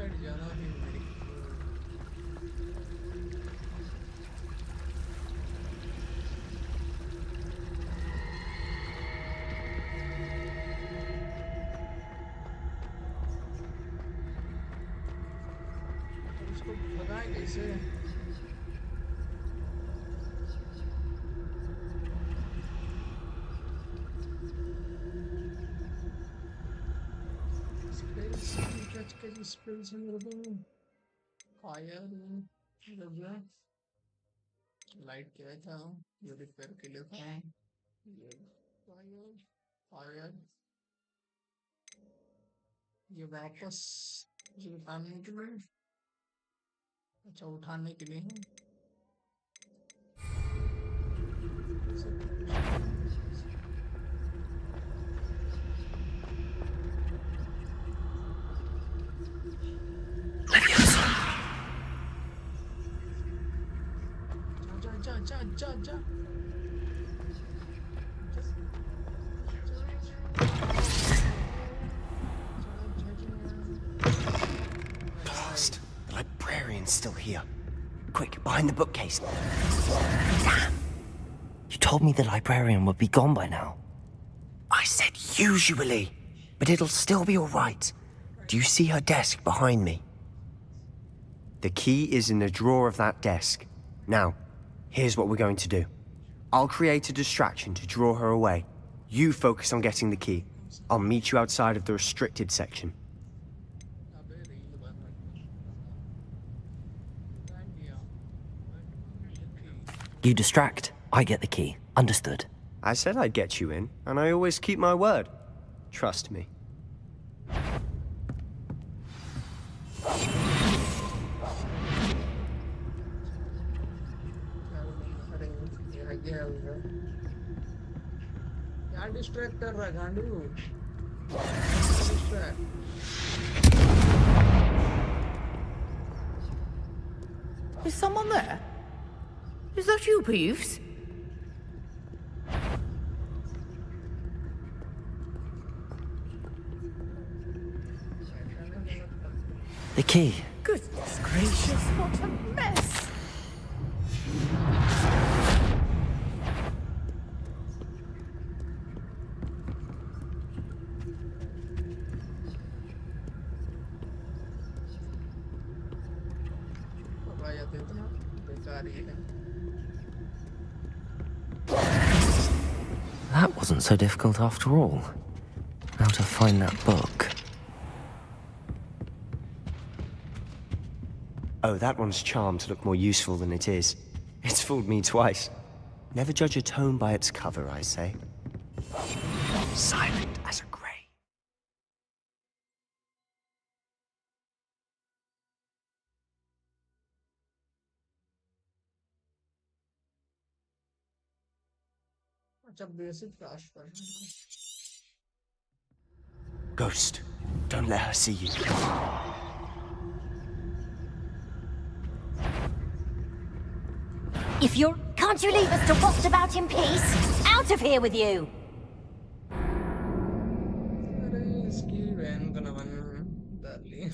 Side जाना भी मेरी इसको भगाए कैसे टच के स्पेल से मेरे को फायर लाइट क्या था ये रिपेयर के लिए था ये फायर फायर ये वापस ये उठाने के लिए अच्छा उठाने के लिए है जा Blast! The librarian's still here. Quick, behind the bookcase. Damn! You told me the librarian would be gone by now. I said usually, but it'll still be alright. Do you see her desk behind me? The key is in the drawer of that desk. Now, here's what we're going to do. I'll create a distraction to draw her away. You focus on getting the key. I'll meet you outside of the restricted section. You distract, I get the key. Understood. I said I'd get you in, and I always keep my word. Trust me. यार distract कर रहा है गांडू Is someone there? Is that you, Peeves? The key. Goodness gracious, what a mess! That wasn't so difficult after all. How to find that book. Oh, that one's charmed to look more useful than it is. It's fooled me twice. Never judge a tome by its cover, I say. Silent as a grave. अच्छा basic flash पर Ghost, don't let her see you. If you're... Can't you leave us to waft about in peace? Out of here with you! अरे इसकी van का नमन डाल ली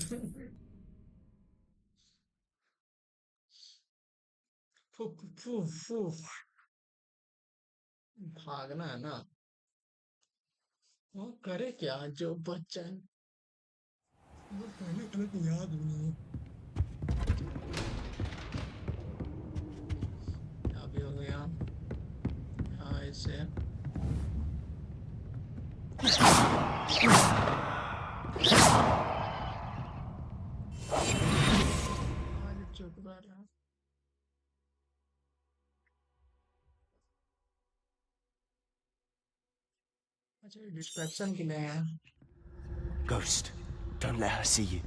फुक फुक फुक भागना है ना वो करे क्या जो बच्चा है वो पहले गलत याद नहीं अभी हो गया हाँ ऐसे चुप रहा अच्छा डिस्ट्रैक्शन के लिए है Ghost, don't let her see you.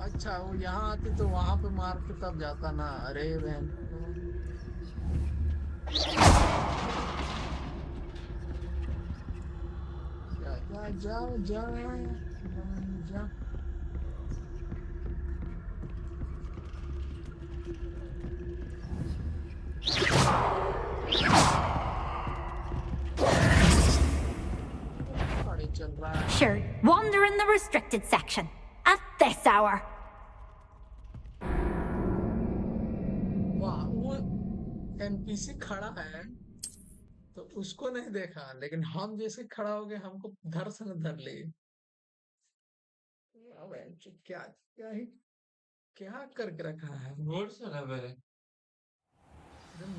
अच्छा वो यहाँ आती तो वहां पे मार के तब जाता ना अरे बहन जा जा जा जा Sure, wander in the restricted section. At this hour. वाह, वो एनपीसी खड़ा है तो उसको नहीं देखा, लेकिन हम जैसे खड़ा हो गए हमको धर से न धर ले। अब क्या क्या ही क्या करके रखा है। रोड से ना मेरे। एकदम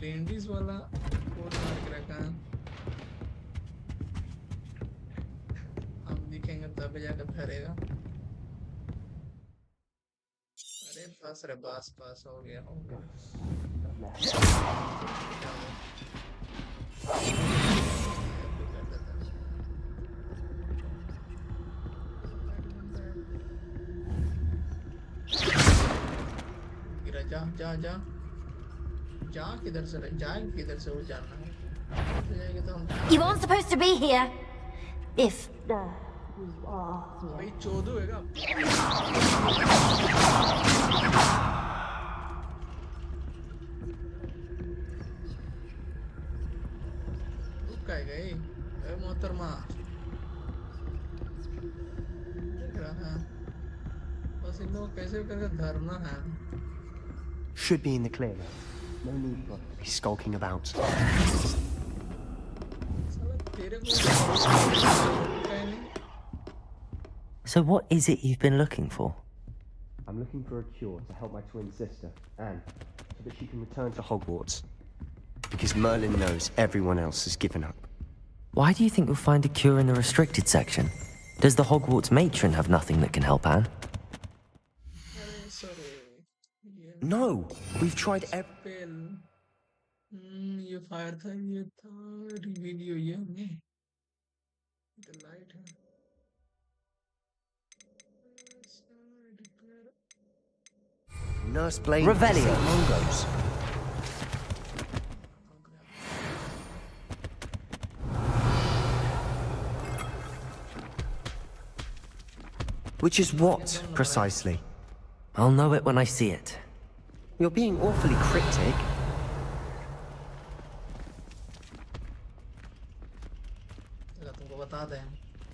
लेडीज वाला कोड मार के रखा है। हम दिखेंगे तब जाकर धरेगा। अरे बस रे, बस हो गया हो गया। गिरा, जा जा जा जा, किधर से जाए, किधर से वो जाना है। जाएगा तो हम You aren't supposed to be here. If भाई चोदू हैगा। रुक गए गई ए मोहतरमा, देख रहा है बस इन लोगों को कैसे करके धरना है। Should be in the clear now. No need for us to be skulking about. साला तेरे को कहने So what is it you've been looking for? I'm looking for a cure to help my twin sister, Anne, so that she can return to Hogwarts. Because Merlin knows everyone else has given up. Why do you think you'll find a cure in the restricted section? Does the Hogwarts matron have nothing that can help Anne? अरे sorry, ये No! We've tried पेल ये fire था, ये था video, ये हमने the light है। Nurse Blaine. Revelio. Mongos. Which is what, precisely? I'll know it when I see it. You're being awfully cryptic. चलो तुमको बता दें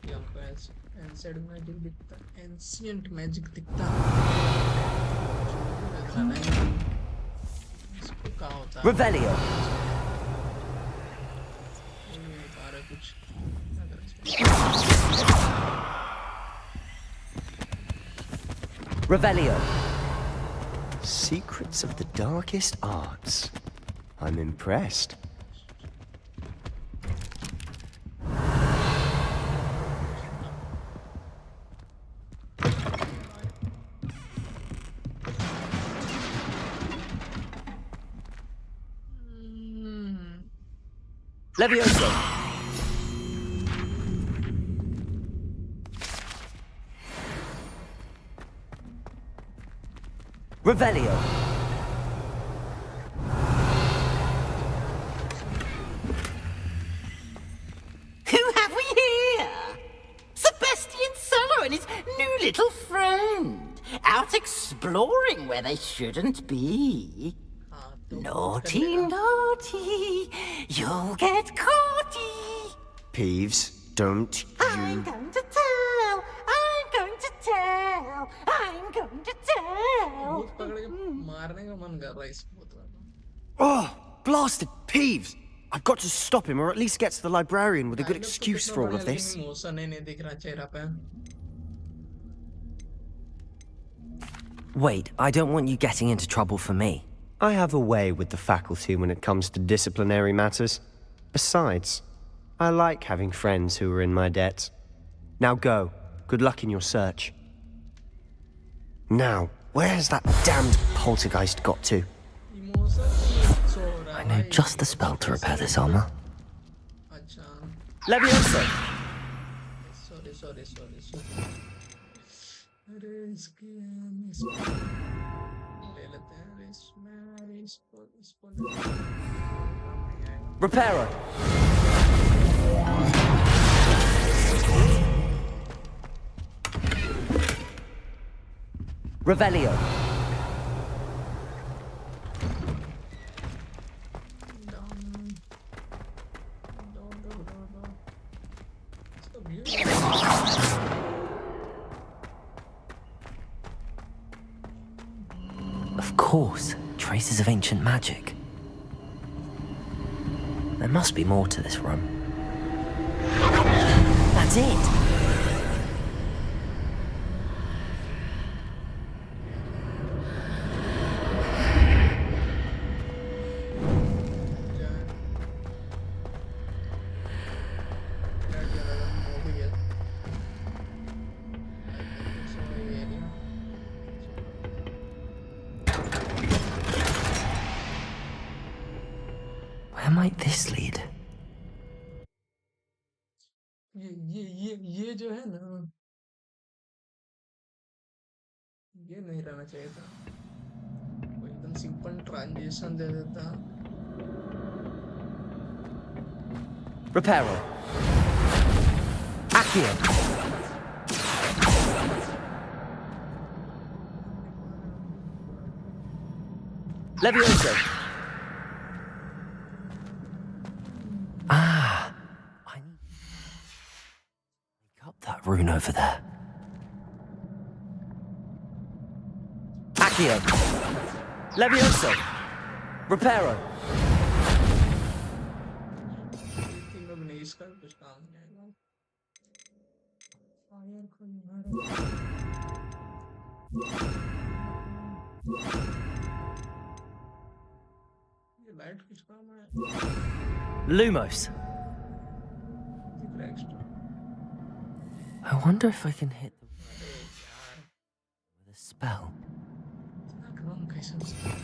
कि हमको एंसेंट मैजिक दिखता, एंशिएंट मैजिक दिखता है। नहीं, इसको क्या होता है? Revelio. ये नहीं बता रहे कुछ। अगर इसको Revelio. Secrets of the darkest arts. I'm impressed. Levioso. Revelio. Who have we here? Sebastian Solo and his new little friend. Out exploring where they shouldn't be. हाँ तो Naughty, naughty. You'll get caughty. Peeves, don't I'm you... going to tell. I'm going to tell. I'm going to tell. भूत पकड़ के मारने का मन कर रहा है इस भूत वाला। Oh, blasted Peeves! I've got to stop him, or at least get to the librarian with a good dialogue तो excuse कितना for all बढ़िया, of this. लेकिन इमोशन ही नहीं दिख रहा चेहरा पे। Wait, I don't want you getting into trouble for me. I have a way with the faculty when it comes to disciplinary matters. Besides, I like having friends who are in my debt. Now go. Good luck in your search. Now, where's that damned poltergeist got to? Emotion सो हो रहा I है know भाई। just the spell to repair this armor. अच्छा, Levioso! Sorry sorry sorry sorry. अरे इसकी हम इसको ले लेते हैं। अरे इसमें अरे इसको Reparo. Revelio. इसका view Of course, traces of ancient magic. There must be more to this room. That's it! Where might this lead? ये जो है ना, ये नहीं रहना चाहिए था। वो एकदम सिंपल ट्रांजिशन दे देता। Reparo. Accio. Levioso. Ah, I need to pick up that rune over there. Accio. Levioso. Reparo. तीनों भी नहीं, इसका कुछ काम नहीं आएगा। फायर को मारो। ये लाइट कुछ काम है। Lumos. दिख रहा है extra. I wonder if I can hit the with a spell. इतना कम कैसे हो सकता है?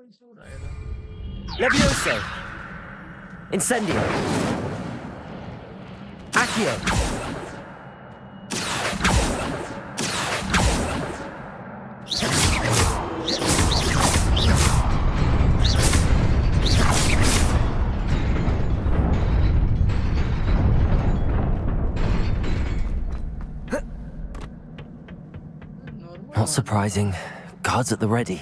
ऐसा हो रहा है। Levioso. Incendio. Accio. Not surprising. Guards at the ready.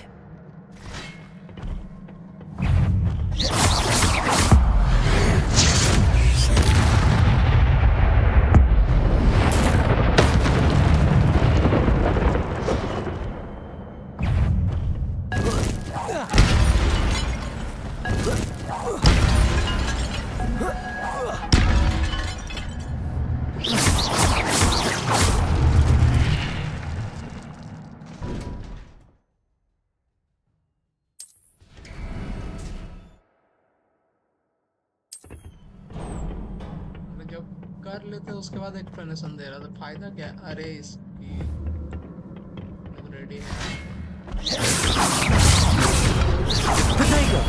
जब कर लेते उसके बाद एक्सप्लेनेशन दे रहा था, फायदा क्या? अरे इसकी रेडी है। Potato.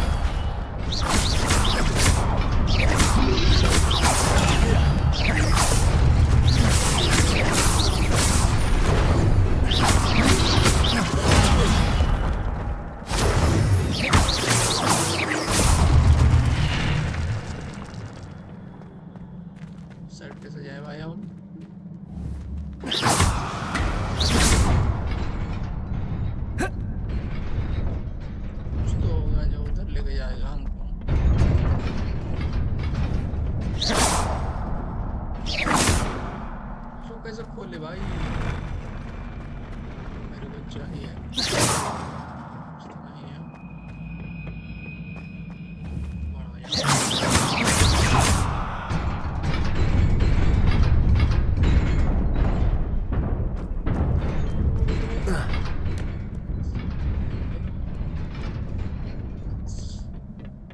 सेट कैसे जाए भाई हम? कुछ तो होगा जो उधर लेके जाएगा हमको। तो कैसे खोले भाई? मेरे को चाहिए। कुछ तो नहीं है। बड़ा यार।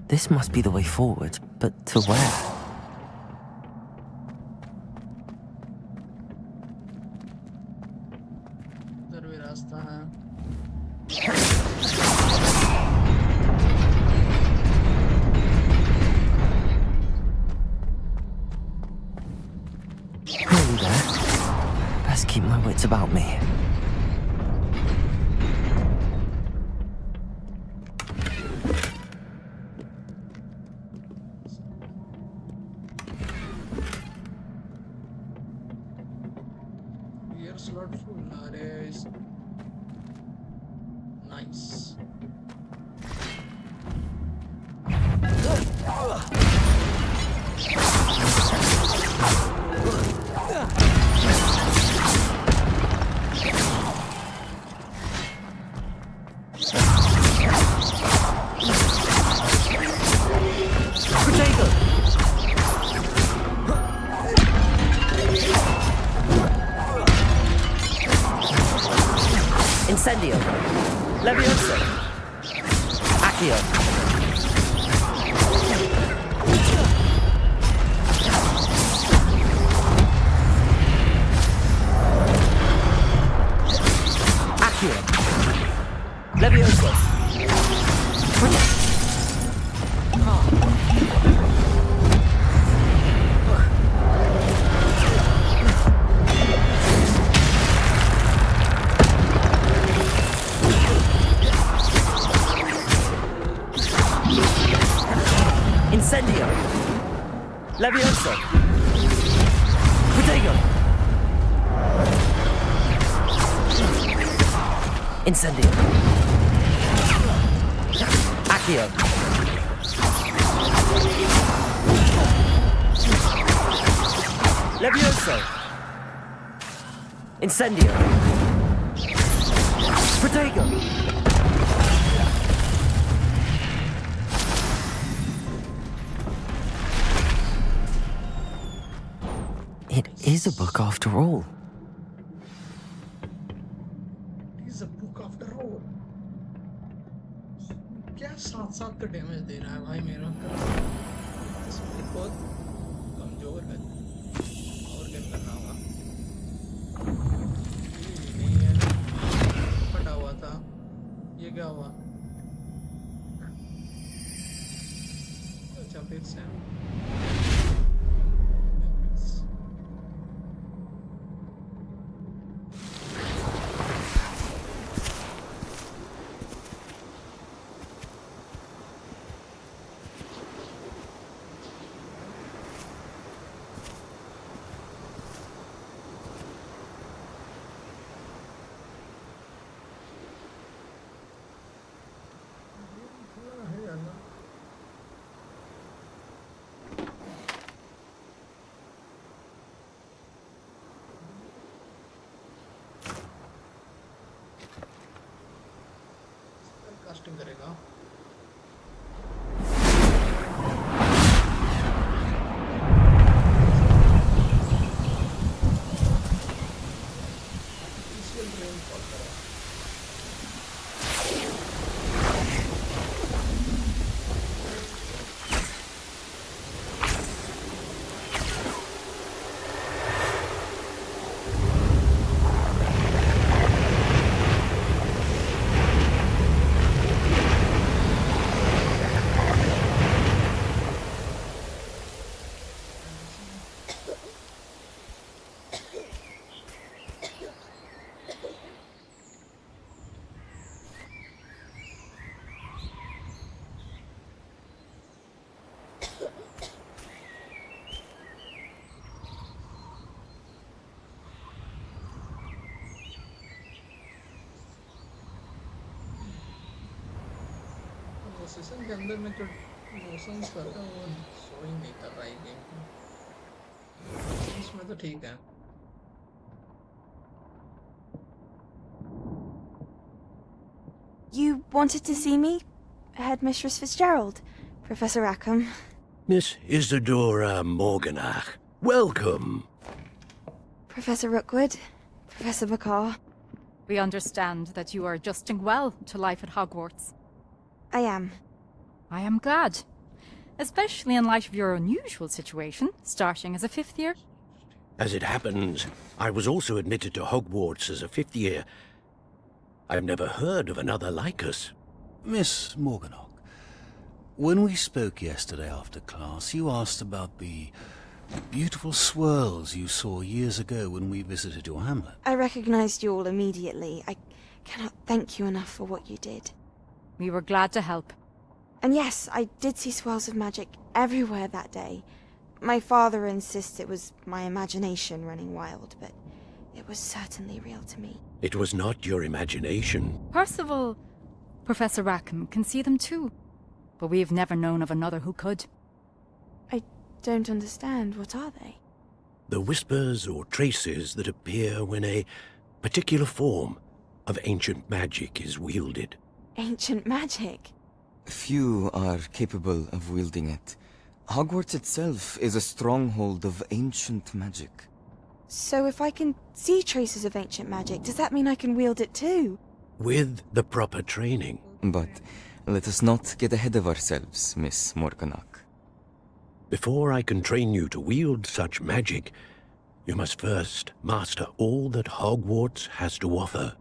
This must be the way forward, but to where? उधर भी रास्ता है। Nearly there. Best keep my wits about me. Gear slot full. Array is nice. Incendio. Levioso. Accio. Accio. Levioso. Incendio. Levioso. Protego. Incendio. Accio. Levioso. Incendio. Protego. It is a book after all. It is a book after all. क्या साथ साथ का damage दे रहा है भाई मेरा speed बहुत कमजोर है और क्या करना होगा ये नहीं है फटा हुआ था ये क्या हुआ अच्छा फिर से कास्टिंग करेगा सेशन के अंदर में जो मोशंस करता हूँ वो शो ही नहीं कर रहा है गेम इसमें तो ठीक है You wanted to see me? Headmistress Fitzgerald? Professor Rackham? Miss Isadora Morganach, welcome. Professor Rookwood? Professor Bakar? We understand that you are adjusting well to life at Hogwarts. I am. I am glad. Especially in light of your unusual situation, starting as a 5th year. As it happens, I was also admitted to Hogwarts as a 5th year. I've never heard of another like us. Miss Morganach, when we spoke yesterday after class, you asked about the beautiful swirls you saw years ago when we visited your hamlet. I recognized you all immediately. I cannot thank you enough for what you did. We were glad to help. And yes, I did see swirls of magic everywhere that day. My father insists it was my imagination running wild, but it was certainly real to me. It was not your imagination. Percival, Professor Rackham can see them too. But we've never known of another who could. I don't understand. What are they? The whispers or traces that appear when a particular form of ancient magic is wielded. Ancient magic? Few are capable of wielding it. Hogwarts itself is a stronghold of ancient magic. So if I can see traces of ancient magic, does that mean I can wield it too? With the proper training. But let us not get ahead of ourselves, Miss Morganach. Before I can train you to wield such magic, you must first master all that Hogwarts has to offer.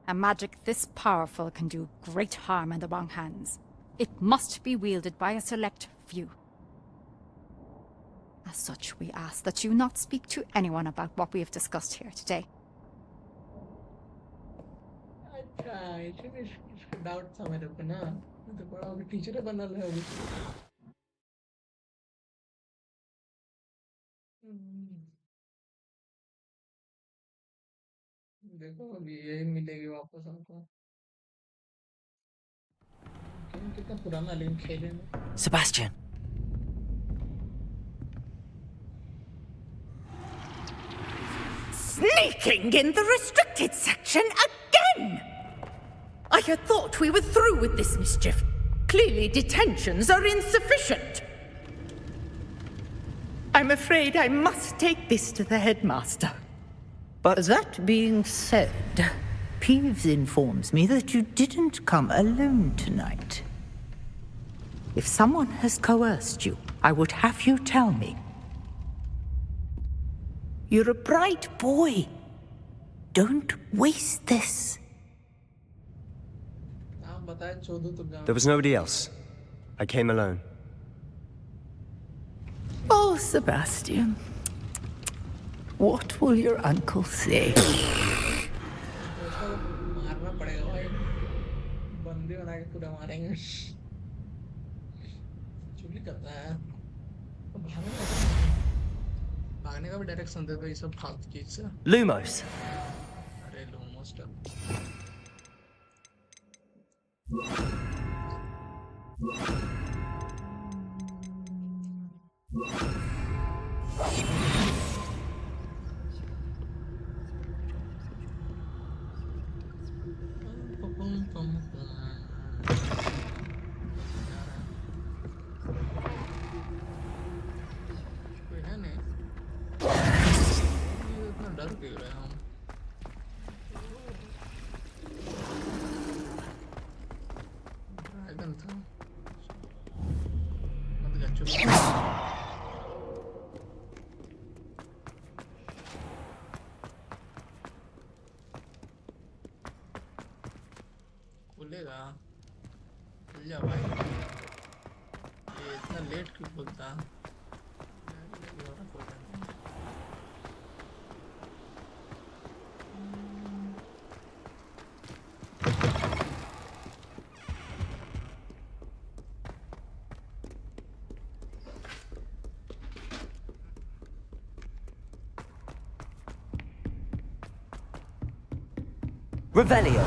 A magic this powerful can do great harm in the wrong hands. It must be wielded by a select few. As such, we ask that you not speak to anyone about what we have discussed here today. अच्छा इसका doubt था मेरे को ना मैं तो बड़ा अभी टीचर बनना है अभी देखो अभी यही मिलेगी वापस हमको कितना पुराना लिंक खेले ना Sebastian. Sneaking in the restricted section again! I had thought we were through with this mischief. Clearly detentions are insufficient. I'm afraid I must take this to the headmaster. But that being said, Peeves informs me that you didn't come alone tonight. If someone has coerced you, I would have you tell me. You're a bright boy. Don't waste this. There was nobody else. I came alone. Oh, Sebastian. What will your uncle say? मारना पड़ेगा भाई बंदे बना के पूरा मारेंगे चुगली करता है भागने का भी डायरेक्शन दे दो ये सब फालतू चीज से Lumos. अरे लूमोस डर क्यों रहे हम ड्रैगन था मत जा चुप खुलेगा खुल जा भाई ये इतना लेट क्यों खुलता Revelio.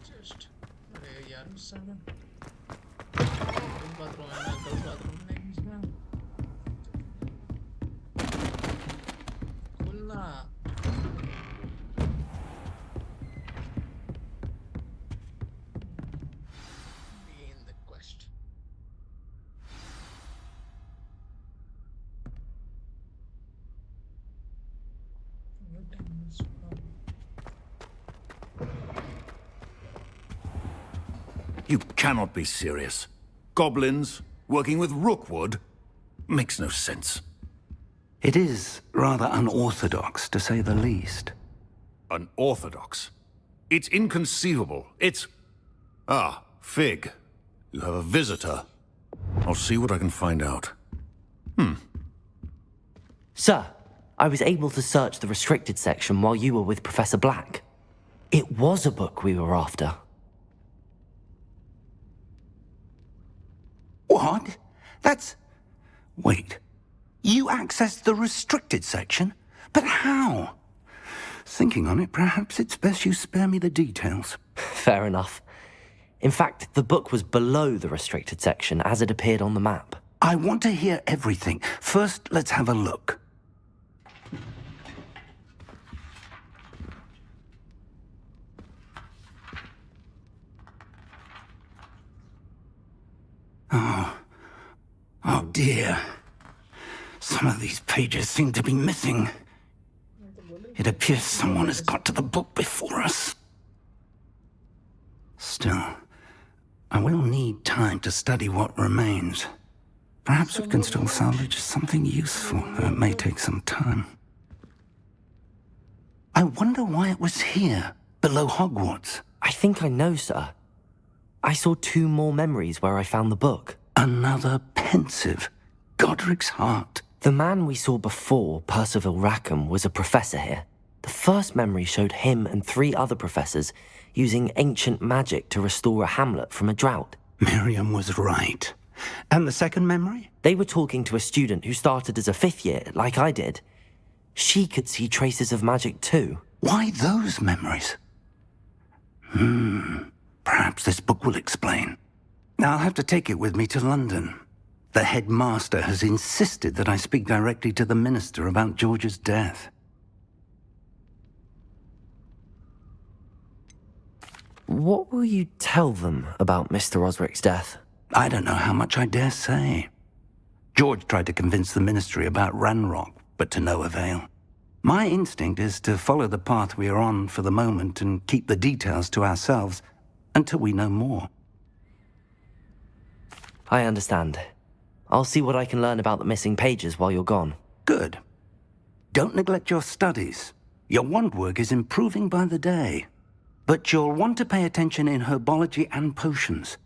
Just अरे यार साला बाथरूम है गर्ल्स बाथरूम नहीं इसमें खुलना be in the quest no time is from You cannot be serious. Goblins working with Rookwood? Makes no sense. It is rather unorthodox, to say the least. Unorthodox? It's inconceivable. It's... Ah, Fig. You have a visitor. I'll see what I can find out. Sir, I was able to search the restricted section while you were with Professor Black. It was a book we were after. What? That's... Wait. You accessed the restricted section? But how? Thinking on it, perhaps it's best you spare me the details. Fair enough. In fact, the book was below the restricted section as it appeared on the map. I want to hear everything. First, let's have a look. dear. Some of these pages seem to be missing. It appears someone has got to the book before us. Still, I will need time to study what remains. Perhaps we can still salvage something useful, though it may take some time. I wonder why it was here, below Hogwarts. I think I know, sir. I saw 2 more memories where I found the book. Another pensive. Godric's heart. The man we saw before, Percival Rackham, was a professor here. The first memory showed him and 3 other professors using ancient magic to restore a hamlet from a drought. Miriam was right. And the second memory? They were talking to a student who started as a 5th year, like I did. She could see traces of magic too. Why those memories? Perhaps this book will explain. I'll have to take it with me to London. The headmaster has insisted that I speak directly to the minister about George's death. What will you tell them about Mr. Osric's death? I don't know how much I dare say. George tried to convince the ministry about Ranrock, but to no avail. My instinct is to follow the path we are on for the moment and keep the details to ourselves until we know more. I understand. I'll see what I can learn about the missing pages while you're gone. Good. Don't neglect your studies. Your wand work is improving by the day. But you'll want to pay attention in herbology and potions.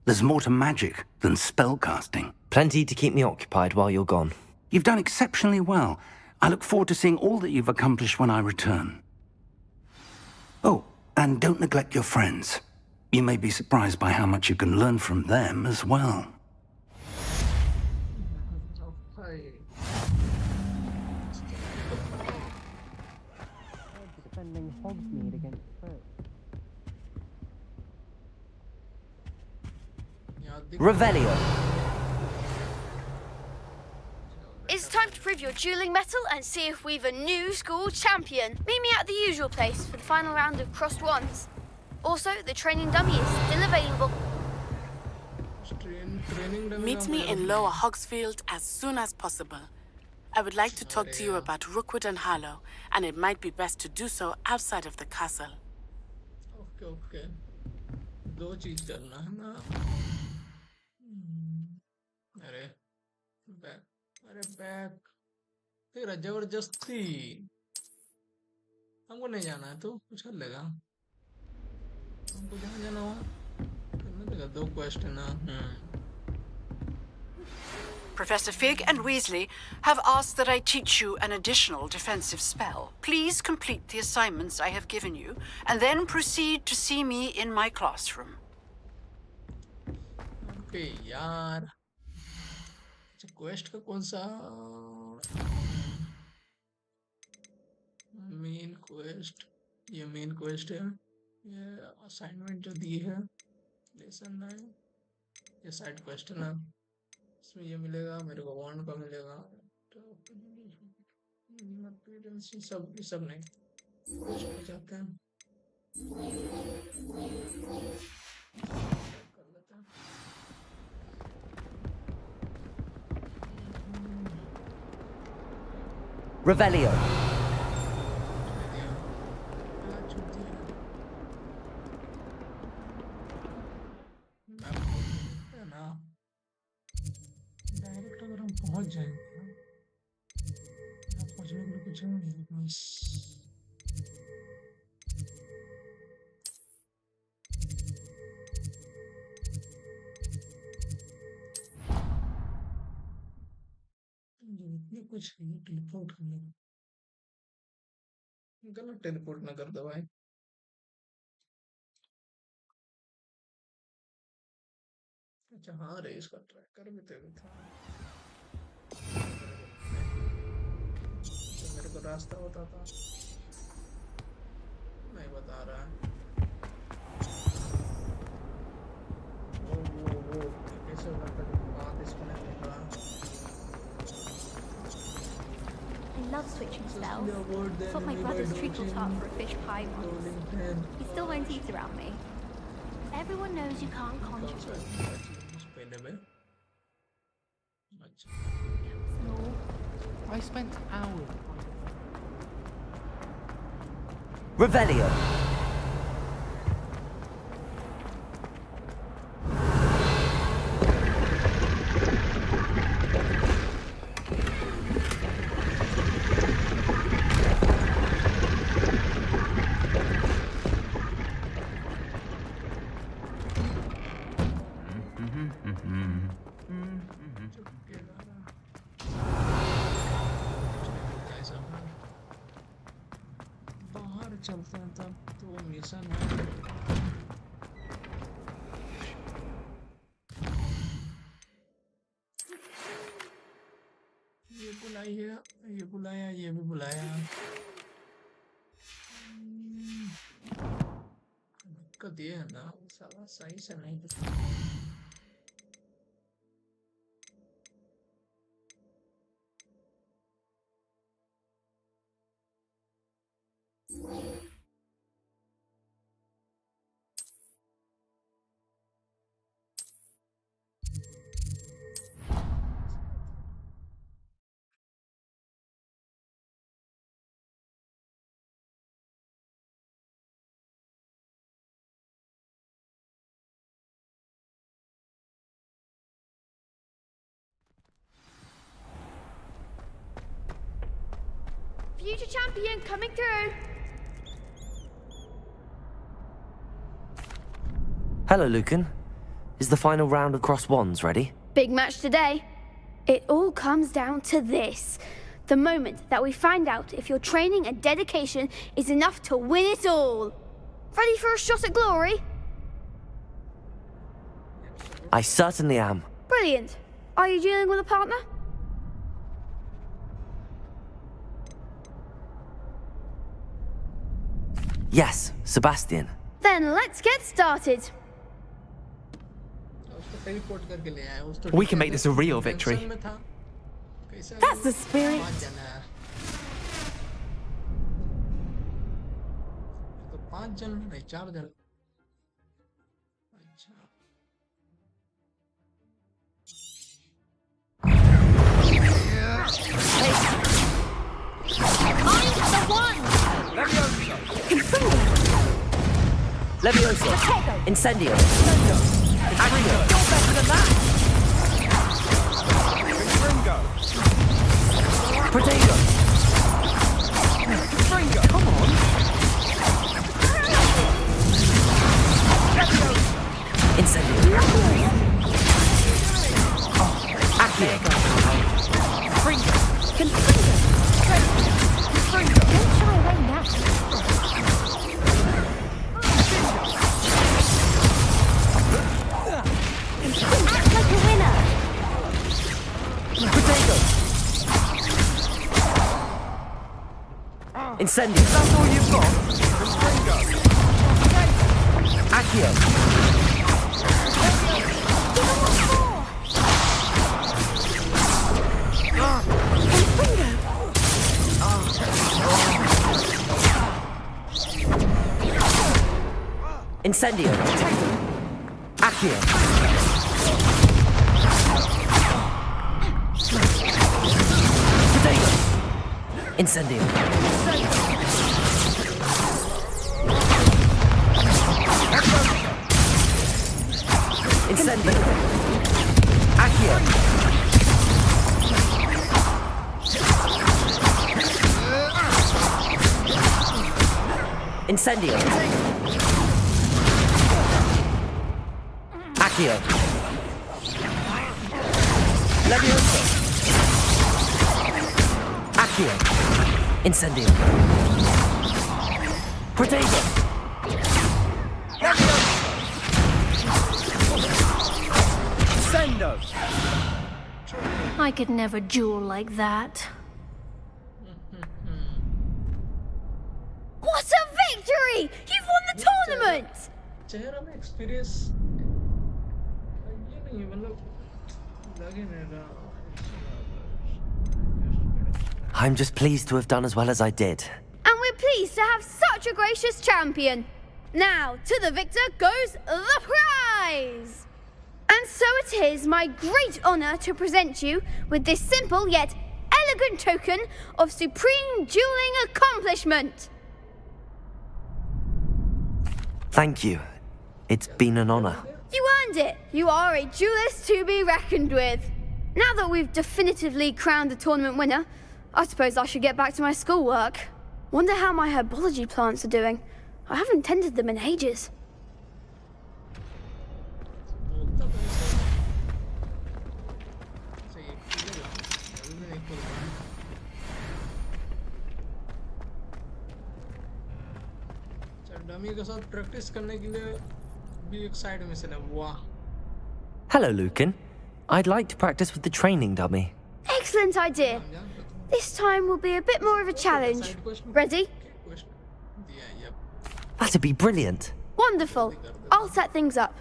There's more to magic than spellcasting. Plenty to keep me occupied while you're gone. You've done exceptionally well. I look forward to seeing all that you've accomplished when I return. Oh, and don't neglect your friends. You may be surprised by how much you can learn from them as well. Revelio. It's time to prove your dueling mettle and see if we've a new school champion. Meet me at the usual place for the final round of crossed wands. Also, the training dummy is still available. Meet me in Lower Hogsfield as soon as possible. I would like to talk to you about Rookwood and Harlow, and it might be best to do so outside of the castle. Okay. 2 चीज करना है ना. अरे back तेरा जबरदस्ती. हमको नहीं जाना है तो कुछ कर लेगा. हमको जहाँ जाना हो करने देगा. 2 क्वेश्चन ना. Professor Fig and Weasley have asked that I teach you an additional defensive spell. Please complete the assignments I have given you, and then proceed to see me in my classroom. Okay, यार. Quest का कौन सा main quest? ये main quest है. ये assignment जो दी है lesson 9, ये साइड क्वेस्ट है ना. इसमें ये मिलेगा मेरे को. वॉन्ड का मिलेगा. सब नहीं क्वेस्ट जाते हैं. कर लेते हैं. Revelio. डायरेक्ट अगर हम पहुंच जाएंगे पहुंचने के लिए कुछ नहीं. कुछ टेलीपोर्ट करने गलत टेलीपोर्ट ना कर दो भाई. अच्छा हाँ रे इसका ट्रैकर भी तो था. तो मेरे को रास्ता होता था. नहीं बता रहा है. वो कैसे लगता है बात इसको नहीं मिल रहा. I love switching spells. Thought my brother's treacle tart for a fish pie once. He still won't eat around me. Everyone knows you can't conjure. I spent hours. Revelio. बाहर चलते हैं तब तो मिशन है ये बुलाई है ये बुलाया ये भी बुलाया दिक्कत ये है ना साला सही से नहीं दिखता Future champion coming through. Hello, Lucan. Is the final round of Cross Wands ready? Big match today. It all comes down to this. The moment that we find out if your training and dedication is enough to win it all. Ready for a shot at glory? I certainly am. Brilliant. Are you dealing with a partner? Yes, Sebastian. Then let's get started. We can make this a real victory. That's the spirit. Levioso. Incendio. Accio. Protego. Come on. Incendio. Accio. Confringo. Don't shy away now. Act like a winner. Protego. Incendio. That's all you've got? Accio. Incendio. Accio. Protego. Incendio. Incendio. Accio. Incendio. Accio. Levioso. Accio. Incendio. Protego. Sendo. I could never duel like that. What a victory! You've won the tournament! चेहरा में experience ये नहीं मतलब लगे नहीं रहा I'm just pleased to have done as well as I did. And we're pleased to have such a gracious champion. Now, to the victor goes the prize! And And so it is my great honour to present you with this simple yet elegant token of supreme dueling accomplishment. Thank you. It's been an honor. You earned it. You are a duelist to be reckoned with. Now that we've definitively crowned the tournament winner, I suppose I should get back to my schoolwork. Wonder how my herbology plants are doing. I haven't tended them in ages. Dummy के साथ practice करने के लिए भी एक side mission है वाह Hello, Lucan. I'd like to practice with the training dummy. Excellent idea. This time will be a bit more of a challenge. Ready? That'd be brilliant. Wonderful. I'll set things up.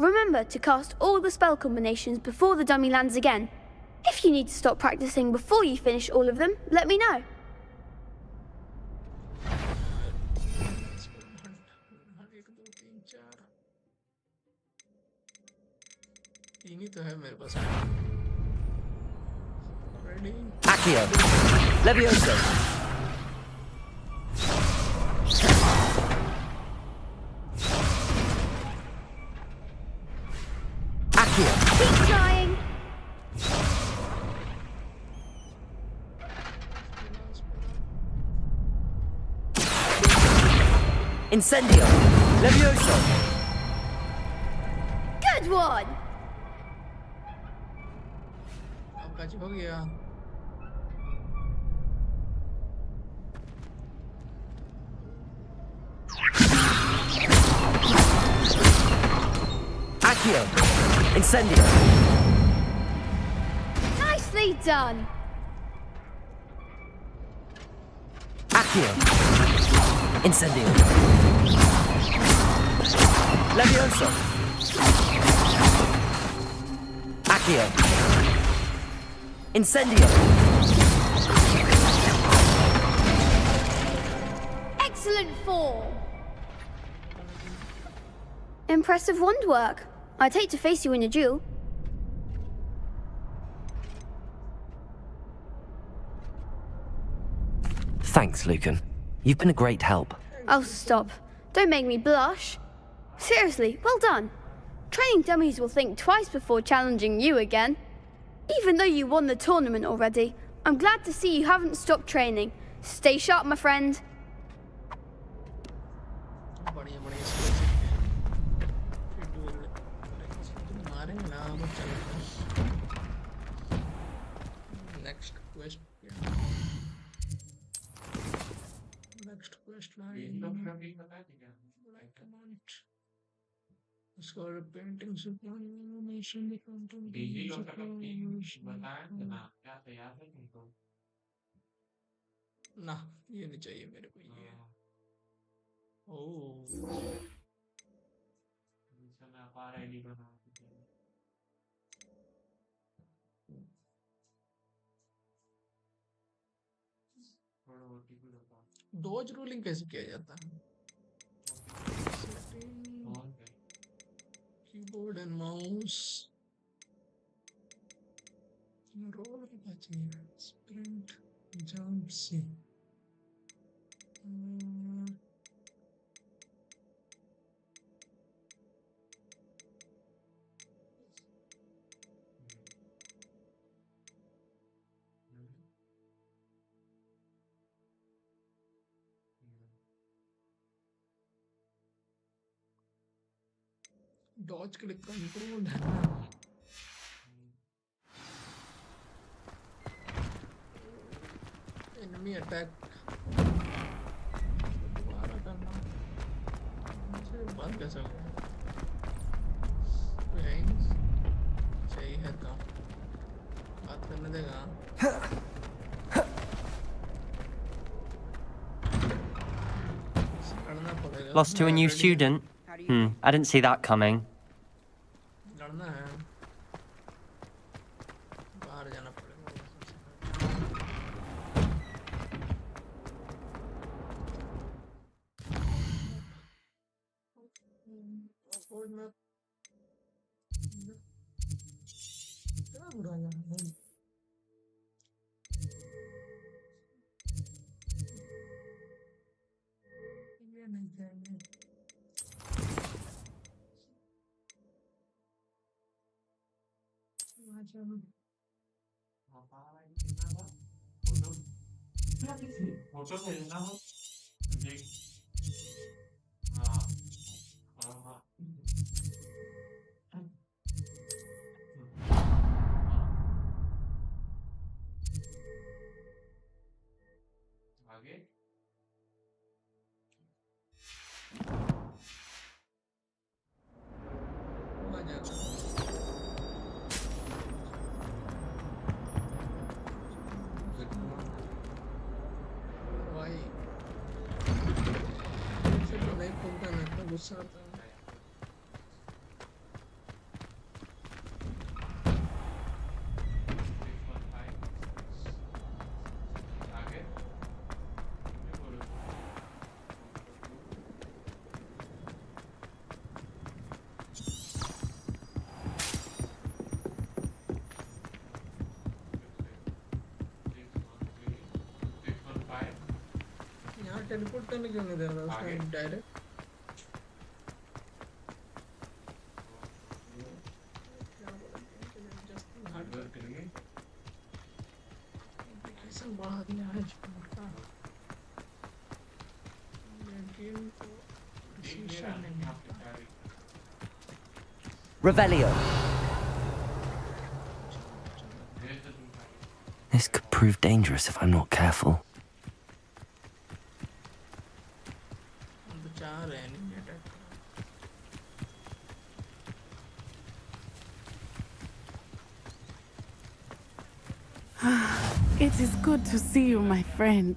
Remember to cast all the spell combinations before the dummy lands again. If you need to stop practicing before you finish all of them, let me know. Accio. Levioso. Accio. Keep trying. Incendio. Levioso. Good one. हो गया Accio. Incendio. Nicely done. Accio. Incendio. Levioso. Accio. Incendio. Excellent form. Impressive wand work. I'd hate to face you in a duel. Thanks, Lucan. You've been a great help. Oh, stop. Don't make me blush. Seriously, well done. Training dummies will think twice before challenging you again. Even though you won the tournament already, I'm glad to see you haven't stopped training. Stay sharp, my friend. Next question. Next question. Score painting animation ना ये नहीं चाहिए मेरे को ये ओह Dodge rolling कैसे किया जाता है कीबोर्ड एंड माउस रोल के बाद चाहिए स्प्रिंट जंप सी डॉज के लिए कंट्रोल है ना एनिमी अटैक दोबारा करना मुझे बंद कैसे होगा सही है तो बात करने देगा Lost to a new student? I didn't see that coming. लड़ना है बाहर जाना पड़ेगा इतना बुरा जाना है। ये नहीं चाहिए। वहाँ चलो। फोटो भेजना हो देख। हाँ हाँ हाँ आगे वहाँ जाना। भाई से तो नहीं खुलता ना, इतना गुस्सा आता है। आगे यहाँ टेलीपोर्ट करने क्यों नहीं दे रहा उसका डायरेक्ट? एप्लीकेशन बढ़ा दिया है का, लेकिन तो प्रिसीशन नहीं आता। Revelio. This could prove dangerous if I'm not careful. हम तो चाह रहे हैं नहीं अटैक करना। It is good to see you, my friend.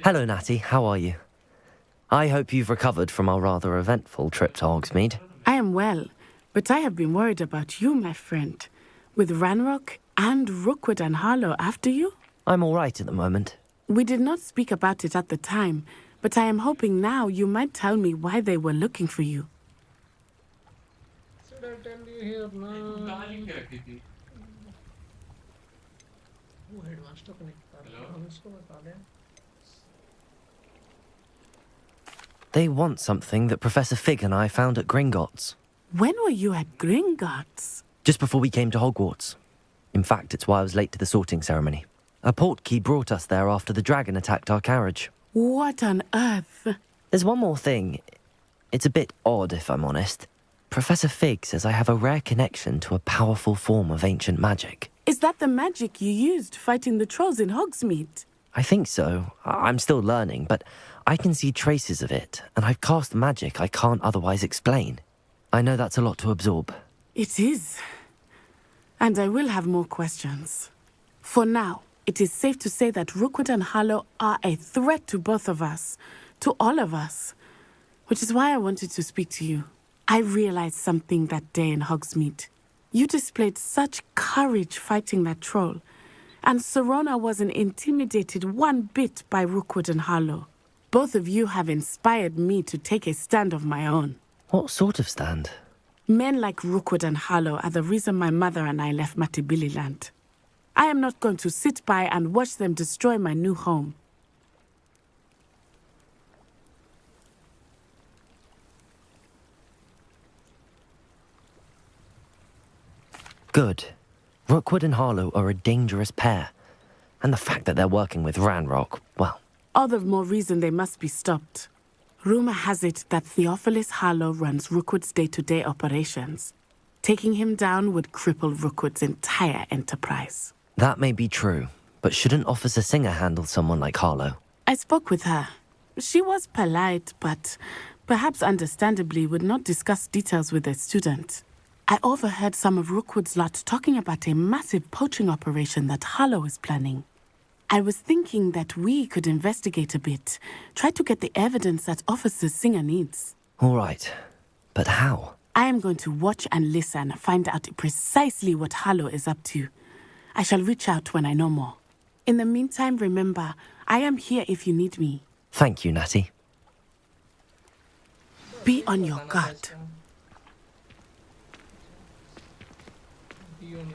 Hello, Natty. How are you? I hope you've recovered from our rather eventful trip to Hogsmeade. I am well, but I have been worried about you, my friend. With Ranrock and Rookwood and Harlow after you? I'm all right at the moment. We did not speak about it at the time, but I am hoping now you might tell me why they were looking for you. Should I tell you here now? वो headmaster को नहीं पता है, हम इसको बता दें। They want something that Professor Fig and I found at Gringotts. When were you at Gringotts? Just before we came to Hogwarts. In fact, it's why I was late to the sorting ceremony. A portkey brought us there after the dragon attacked our carriage. What on earth? There's one more thing. It's a bit odd, if I'm honest. Professor Fig says I have a rare connection to a powerful form of ancient magic. Is that the magic you used fighting the trolls in Hogsmeade? I think so. I'm still learning, but I can see traces of it, and I've cast magic I can't otherwise explain. I know that's a lot to absorb. It is. And I will have more questions. For now, it is safe to say that Rookwood and Harlow are a threat to both of us, to all of us, which is why I wanted to speak to you. I realized something that day in Hogsmeade. You displayed such courage fighting that troll, and Serona wasn't intimidated one bit by Rookwood and Harlow. Both of you have inspired me to take a stand of my own. What sort of stand? Men like Rookwood and Harlow are the reason my mother and I left Matibili land. I am not going to sit by and watch them destroy my new home. Good. Rookwood and Harlow are a dangerous pair. And the fact that they're working with Ranrock, well... All the more reason they must be stopped. Rumor has it that Theophilus Harlow runs Rookwood's day-to-day operations. Taking him down would cripple Rookwood's entire enterprise. That may be true, but shouldn't Officer Singer handle someone like Harlow? I spoke with her. She was polite, but perhaps understandably would not discuss details with a student. I overheard some of Rookwood's lot talking about a massive poaching operation that Harlow is planning. I was thinking that we could investigate a bit, try to get the evidence that Officer Singer needs. All right, but how? I am going to watch and listen, find out precisely what Harlow is up to. I shall reach out when I know more. In the meantime, remember, I am here if you need me. Thank you, Natty. Be on your guard.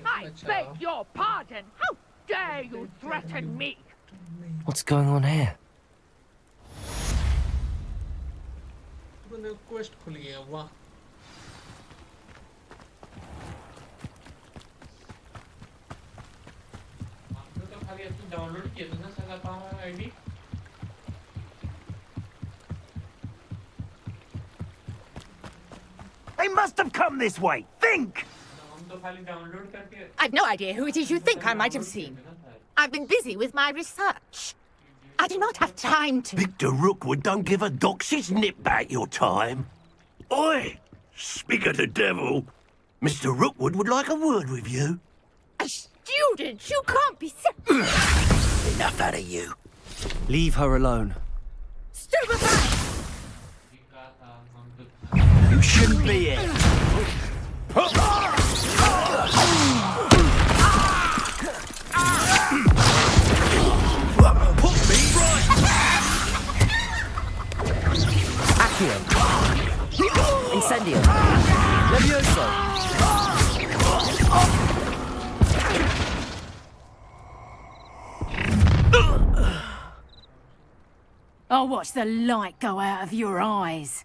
I beg your pardon. How dare you threaten me? What's going on here? Quest खुल गया वाह हमने तो खाली अपनी download किया था ना सगा power ID They must have come this way. Think! हम तो खाली डाउनलोड करके I've no idea who it is you think I might have seen. I've been busy with my research. I do not have time to... Victor Rookwood don't give a dox's nip back your time. Oi! Speak of the devil. Mr. Rookwood would like a word with you. A student? You can't be... Enough out of you. Leave her alone. Stupefy! You shouldn't be here. Put me right. Accio. Incendio. Levioso. I'll watch the light go out of your eyes.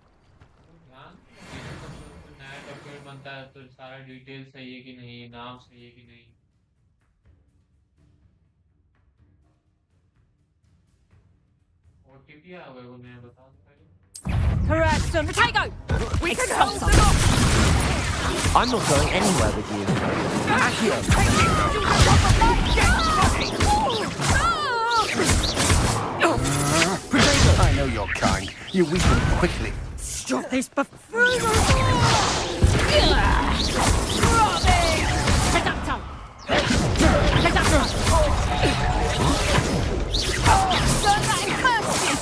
बनता है तो सारा detail सही है कि नहीं नाम सही है कि नहीं ओटीपी आ गया वो मैं बता दूं पहले Correct, and potato! We can hold them off! I'm not going anywhere with you. Accio. I know your kind. You weaken quickly. Stop this before...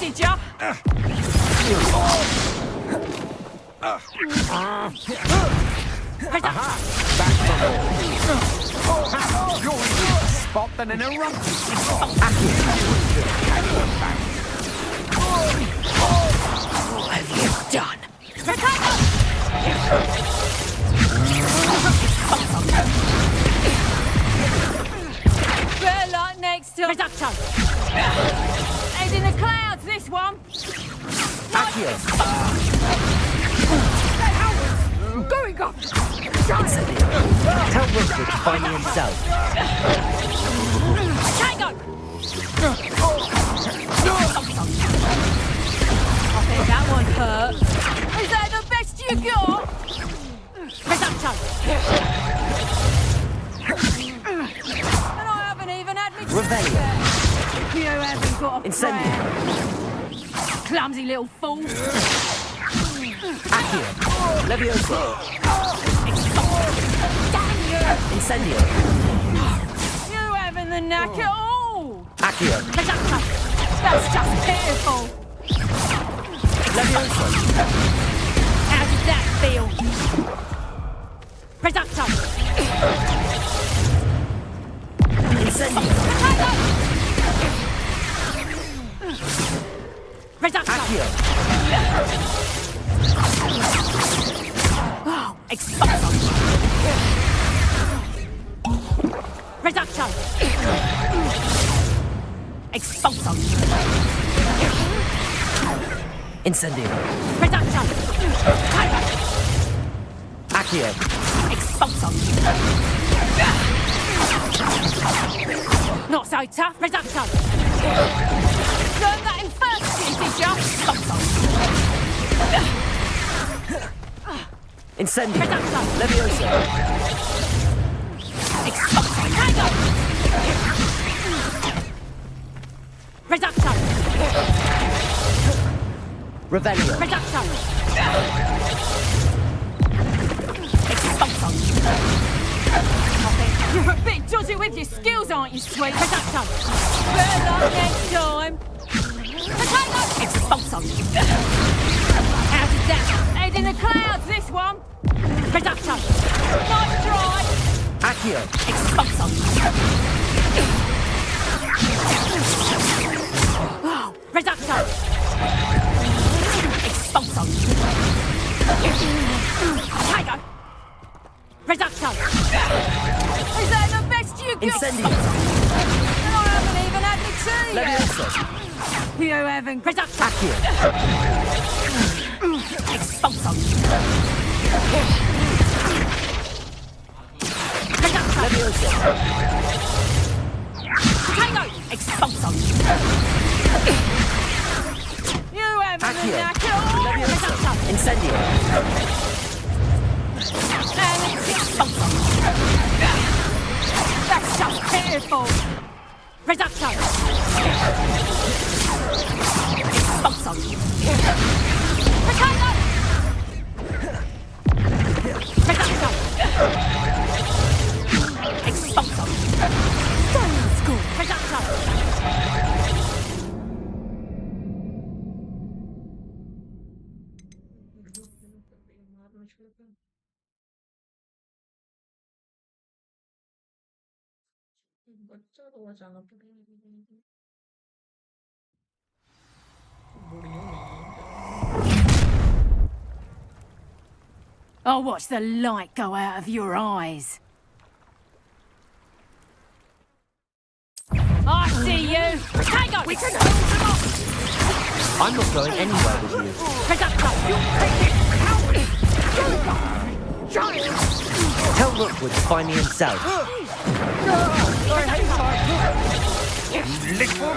Did ya? You're in a spot than an eruption. What have you done? Better luck next time. Reducto. Head in the clouds, this one. Accio. Going off. Incendio. Tell Rookwood to find me himself. Tango. I think that one hurt. Is that the best you got? Reducto. And I haven't even had me Revelio. You haven't got a Incendio. friend. Clumsy little fool. Accio. Levioso. Damn you! Incendio. You haven't the knack at all. Accio. Reducto. That's just pitiful. Levioso. How did that feel? Reducto. Incendio. Reducto. Accio. Oh, expulso. Reducto. Expulso. Incendio. Reducto. Tiger. Accio. Expulso. Not so tough. Reducto. Learned that in first year, did ya? Incendio. Reducto. Levioso. Expulso. Tiger. Reducto. Revelio. Reducto. Expulso. You're a bit dodgy with your skills, aren't you, sweet? Reducto. Better luck next time. Potato. Expulso. How did that? Head in the clouds, this one. Reducto. Nice try. Accio. Expulso. Oh, Reducto. Expulso. Tiger. Reducto. You haven't production. Expulso. Leviosa. Potato. Expulso. You haven't Leviosa. Incendio. And expulso. That's just pitiful. Reduction. Expulso. Potato. Reduction. Expulso. Stone school. Reduction. बच्चा तो अचानक बुढ़ियों नहीं है I'll watch the light go out of your eyes. I see you. Potato. We can hold them off. I'm not going anywhere with you. Reduction. Tell Rookwood to find me himself. You little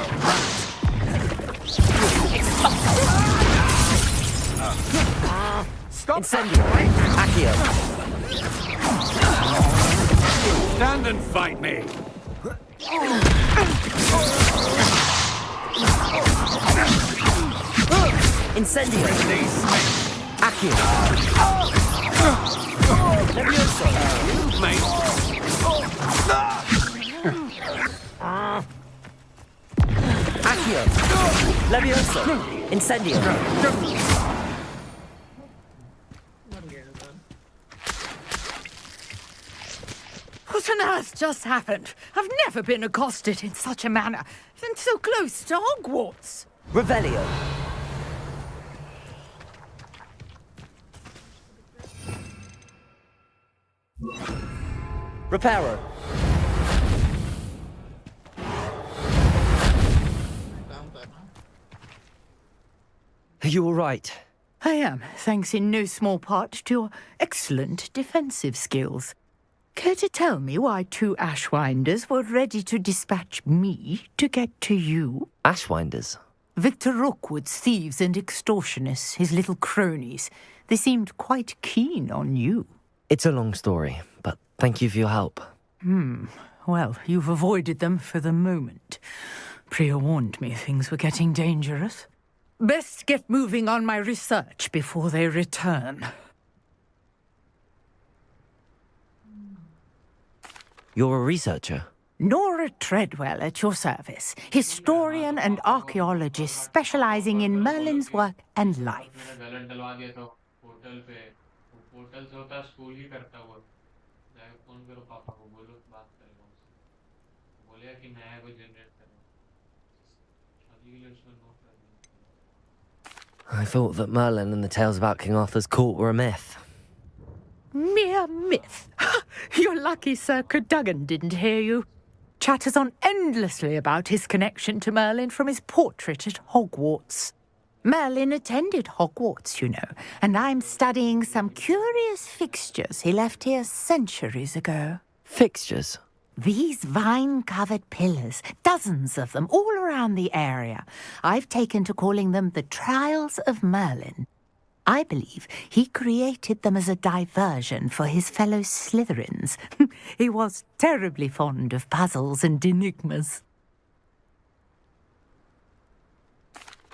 Incendio. Accio. stand and fight me. Incendio. Accio. Leviosa. Mate. Accio. Leviosa. Incendio. What on earth just happened? I've never been accosted in such a manner, and so close to Hogwarts. Revelio. Reparo. Are you all right? I am, thanks in no small part to your excellent defensive skills. Care to tell me why 2 Ashwinders were ready to dispatch me to get to you? Ashwinders? Victor Rookwood's thieves and extortionists, his little cronies. They seemed quite keen on you. It's a long story, but thank you for your help. Well, you've avoided them for the moment. Priya warned me things were getting dangerous. Best get moving on my research before they return. You're a researcher? Nora Treadwell at your service, historian and archaeologist specializing in Merlin's work and life. I thought that Merlin and the tales about King Arthur's court were a myth. Mere myth. You're lucky Sir Cadogan didn't hear you. Chatters on endlessly about his connection to Merlin from his portrait at Hogwarts. Merlin attended Hogwarts, you know, and I'm studying some curious fixtures he left here centuries ago. Fixtures? These vine-covered pillars, dozens of them, all around the area. I've taken to calling them the Trials of Merlin. I believe he created them as a diversion for his fellow Slytherins. He was terribly fond of puzzles and enigmas.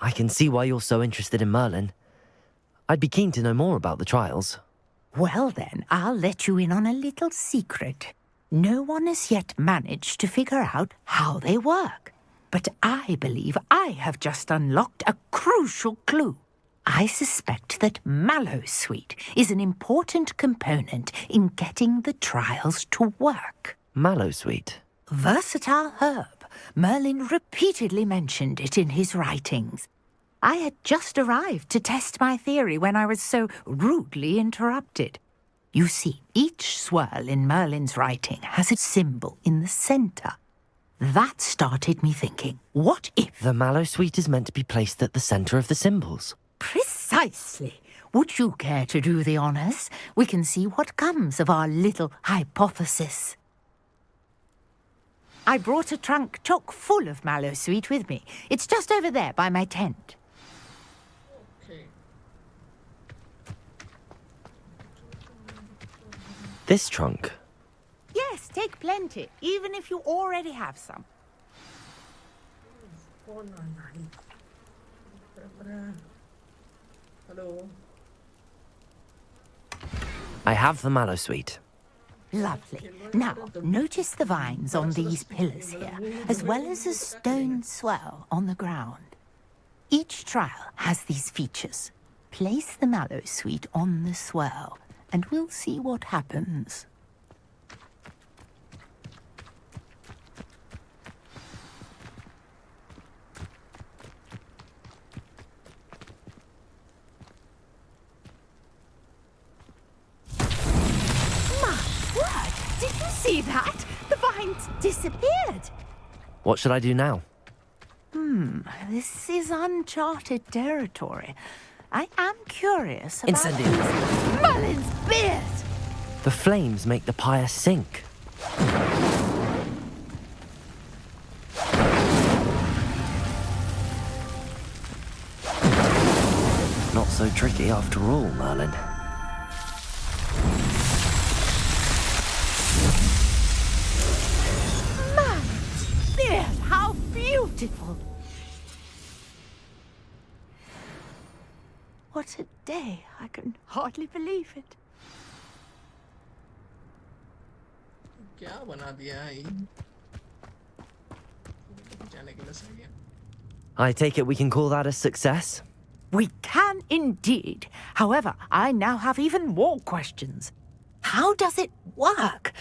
I can see why you're so interested in Merlin. I'd be keen to know more about the trials. Well then, I'll let you in on a little secret. No one has yet managed to figure out how they work. But I believe I have just unlocked a crucial clue. I suspect that Mallowsweet is an important component in getting the trials to work. Mallowsweet? Versatile herb. Merlin repeatedly mentioned it in his writings. I had just arrived to test my theory when I was so rudely interrupted. You see, each swirl in Merlin's writing has a symbol in the center. That started me thinking, what if... The mallow sweet is meant to be placed at the center of the symbols. Precisely. Would you care to do the honors? We can see what comes of our little hypothesis. I brought a trunk chock full of mallow sweet with me. It's just over there by my tent. Okay. This trunk? Yes, take plenty, even if you already have some. Hello. I have the mallow sweet. Lovely. Now, notice the vines on these pillars here, as well as a stone swell on the ground. Each trial has these features. Place the mallow sweet on the swell, and we'll see what happens. Did you see that? The vines disappeared. What should I do now? This is uncharted territory. I am curious about... Incendio. Merlin's beard! The flames make the pyre sink. Not so tricky after all, Merlin. Beard, how beautiful! What a day. I can hardly believe it. क्या बना दिया है ये? जाने के लिए सही है. I take it we can call that a success? We can indeed. However, I now have even more questions. How does it work?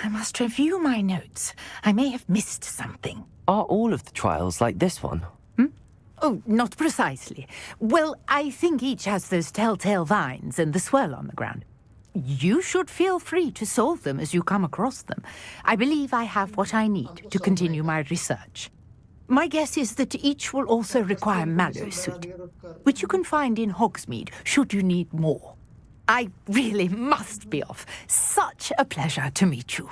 I must review my notes. I may have missed something. Are all of the trials like this one? Oh, not precisely. Well, I think each has those telltale vines and the swirl on the ground. You should feel free to solve them as you come across them. I believe I have what I need to continue my research. My guess is that each will also require mallow sweet, which you can find in Hogsmeade should you need more. I really must be off. Such a pleasure to meet you.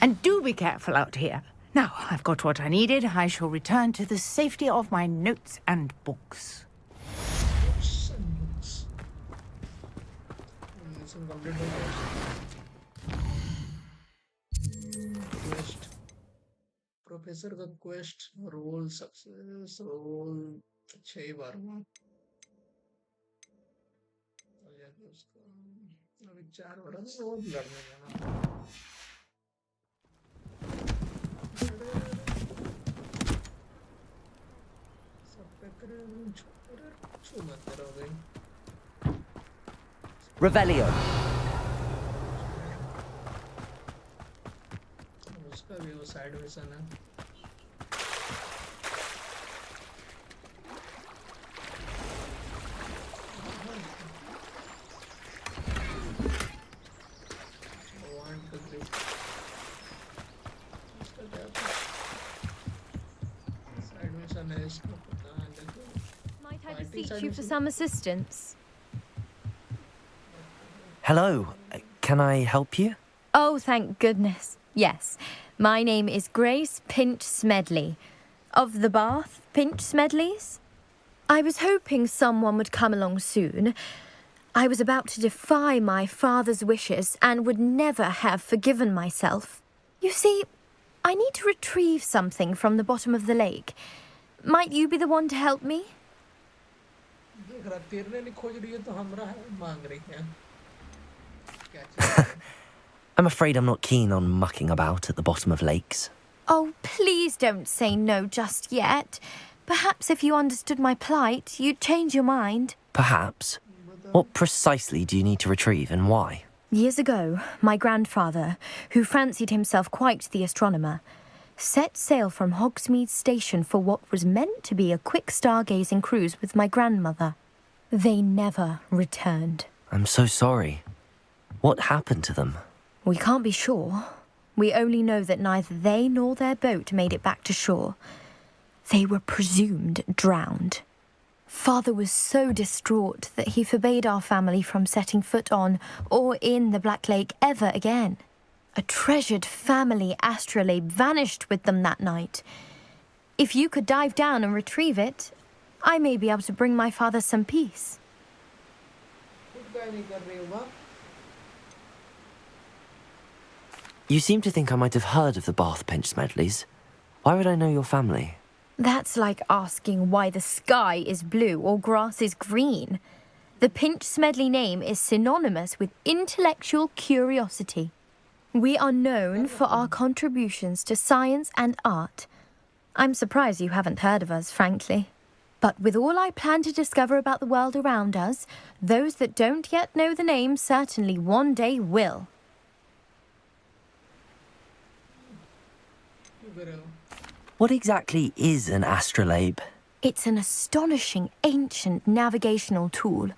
And do be careful out here. Now, I've got what I needed. I shall return to the safety of my notes and books. Quest. Professor का quest role success role 6 बार हुआ. अभी 4 बार रोज लड़ने जाना. Revelio. उसका भी वो side mission है. Might I beseech you for some assistance? Hello. Can I help you? Oh, thank goodness. Yes. My name is Grace Pinch Smedley. Of the Bath Pinch Smedleys. I was hoping someone would come along soon. I was about to defy my father's wishes and would never have forgiven myself. You see, I need to retrieve something from the bottom of the lake. Might you be the one to help me? I'm afraid I'm not keen on mucking about at the bottom of lakes. Oh, please don't say no just yet. Perhaps if you understood my plight, you'd change your mind. Perhaps. What precisely do you need to retrieve and why? Years ago, my grandfather, who fancied himself quite the astronomer, set sail from Hogsmeade Station for what was meant to be a quick stargazing cruise with my grandmother. They never returned. I'm so sorry. What happened to them? We can't be sure. We only know that neither they nor their boat made it back to shore. They were presumed drowned. Father was so distraught that he forbade our family from setting foot on or in the Black Lake ever again. A treasured family astrolabe vanished with them that night. If you could dive down and retrieve it, I may be able to bring my father some peace. You seem to think I might have heard of the Bath Pinch Smedleys. Why would I know your family? That's like asking why the sky is blue or grass is green. The Pinch Smedley name is synonymous with intellectual curiosity. We are known for our contributions to science and art. I'm surprised you haven't heard of us, frankly. But with all I plan to discover about the world around us, those that don't yet know the name certainly one day will. What exactly is an astrolabe? It's an astonishing ancient navigational tool,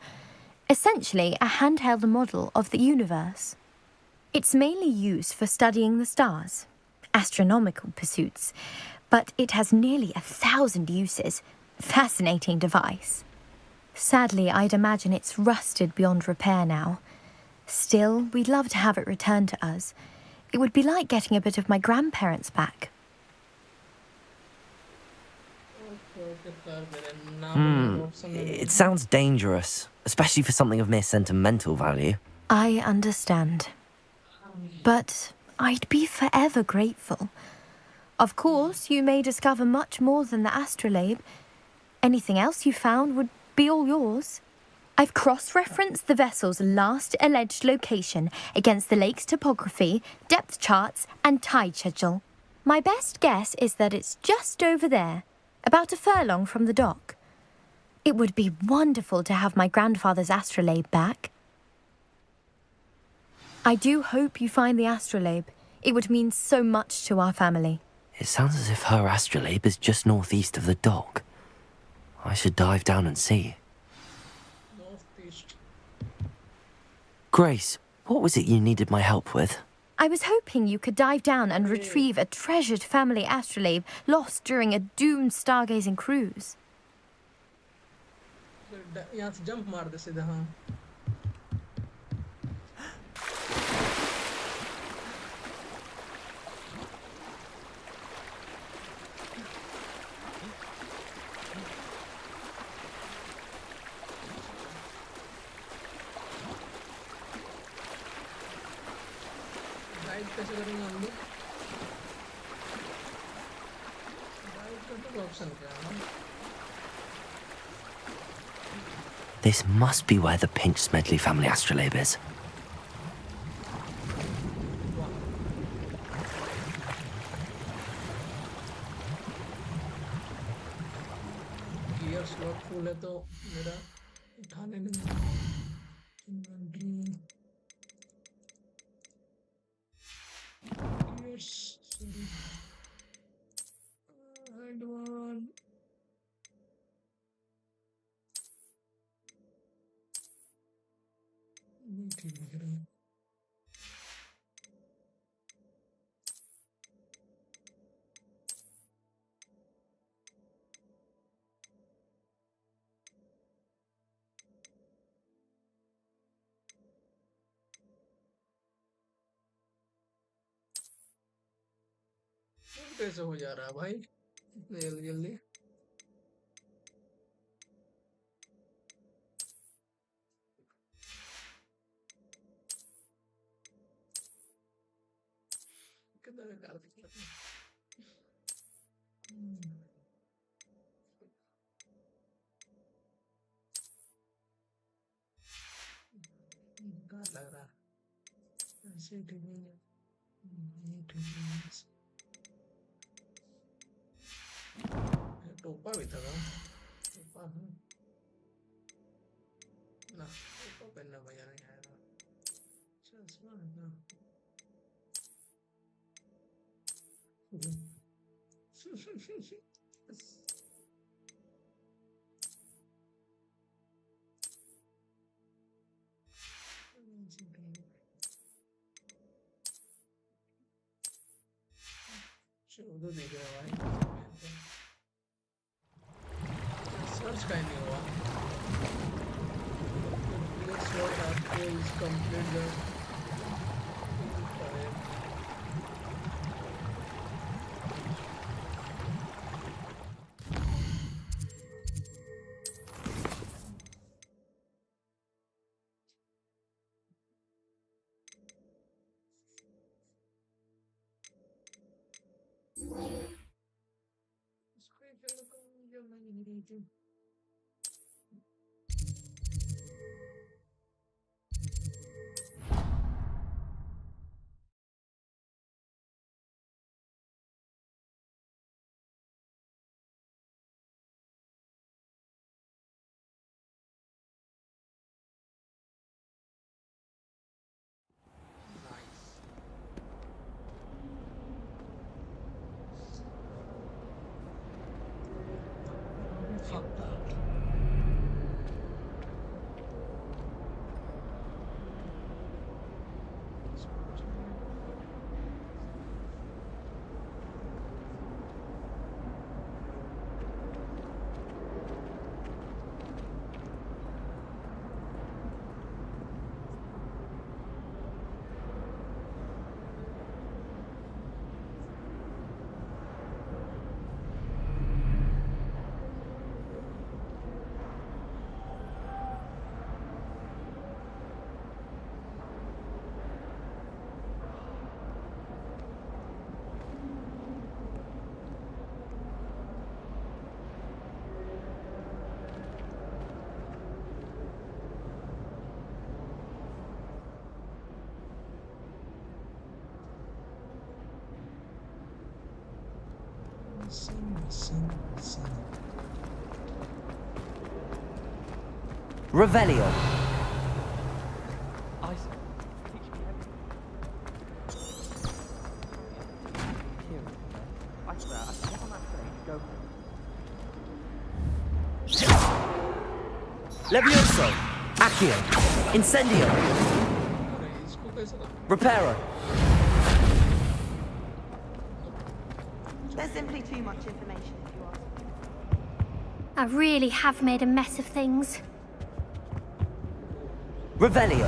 essentially a handheld model of the universe. It's mainly used for studying the stars, astronomical pursuits, but it has nearly 1,000 uses. Fascinating device. Sadly, I'd imagine it's rusted beyond repair now. Still, we'd love to have it returned to us. It would be like getting a bit of my grandparents back. It sounds dangerous, especially for something of mere sentimental value. I understand. But I'd be forever grateful. Of course, you may discover much more than the astrolabe. Anything else you found would be all yours. I've cross-referenced the vessel's last alleged location against the lake's topography, depth charts, and tide schedule. My best guess is that it's just over there, about a furlong from the dock. It would be wonderful to have my grandfather's astrolabe back. I do hope you find the astrolabe. It would mean so much to our family. It sounds as if her astrolabe is just northeast of the dock. I should dive down and see. Grace, what was it you needed my help with? I was hoping you could dive down and retrieve a treasured family astrolabe lost during a doomed stargazing cruise. यहाँ से jump मार दे सीधा हाँ ride कैसे करेंगे हम लोग ride का तो ऑप्शन क्या है This must be where the Pinch Smedley family astrolabe is. Gear slot full है तो मेरा उठाने नहीं इन्वेंटरी गियर्स सॉरी एडवांस ठीक लग रहा है कैसे हो जा रहा है भाई इतने जल्दी जल्दी कितना बेकार दिख रहा है बेकार लग रहा है ऐसे ठीक नहीं है ठीक नहीं है टोपा भी था ना टोपा हाँ ना टोपा पहनना मजा नहीं आएगा चश्मा है ना 14 दिख रहा है भाई सर्च का ही नहीं हुआ Let's what after is complete the fuck that. Revelio. Levioso. Accio. Incendio. Reparo. There's simply too much information if you ask me. I really have made a mess of things. Revelio.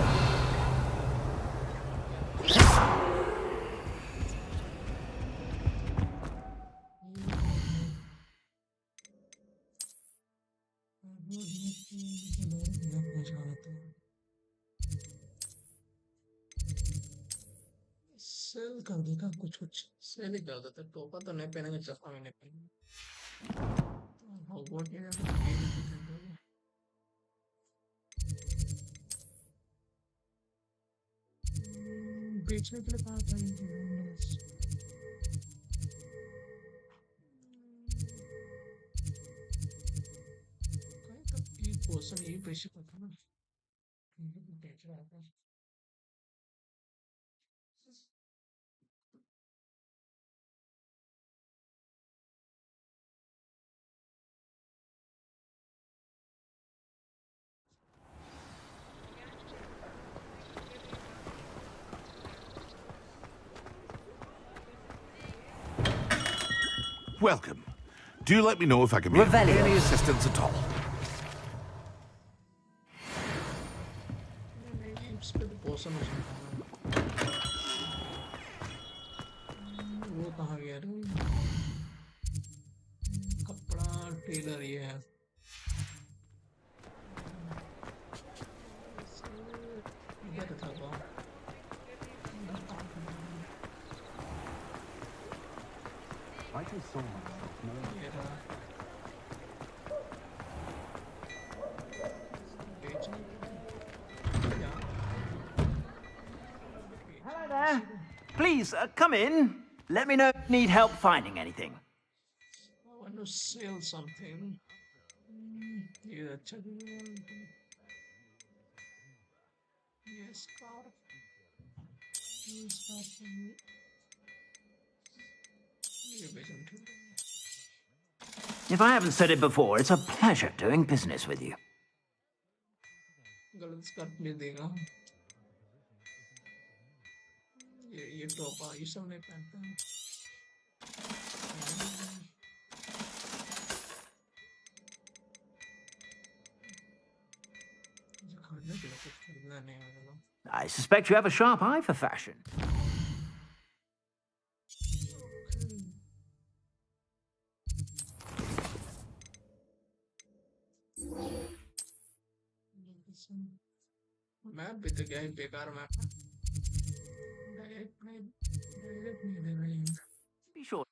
Sell कर देगा कुछ cell ही कर देता टोपा तो नहीं पहनेंगे चश्मा भी नहीं पहनेंगे हॉगवर्ट के बेचने के लिए कहा था कहीं तक एक पर्सन यही पैसे पता ना बेच रहा था Welcome. Do let me know if I can be of any assistance at all. वो कहाँ गया रे कपड़ा टेलर ये है इधर था वो Why do so much? ये रहा बेचने Hello there. Please, come in. Let me know if you need help finding anything. I want to sell something. ये अच्छा yes car. If I haven't said it before, it's a pleasure doing business with you. गलत skirt ले देगा ये top ये सब नहीं पहनता I suspect you have a sharp eye for fashion. Map भी तो क्या ही बेकार मैप है डायरेक्ट नहीं दे रही Be sure.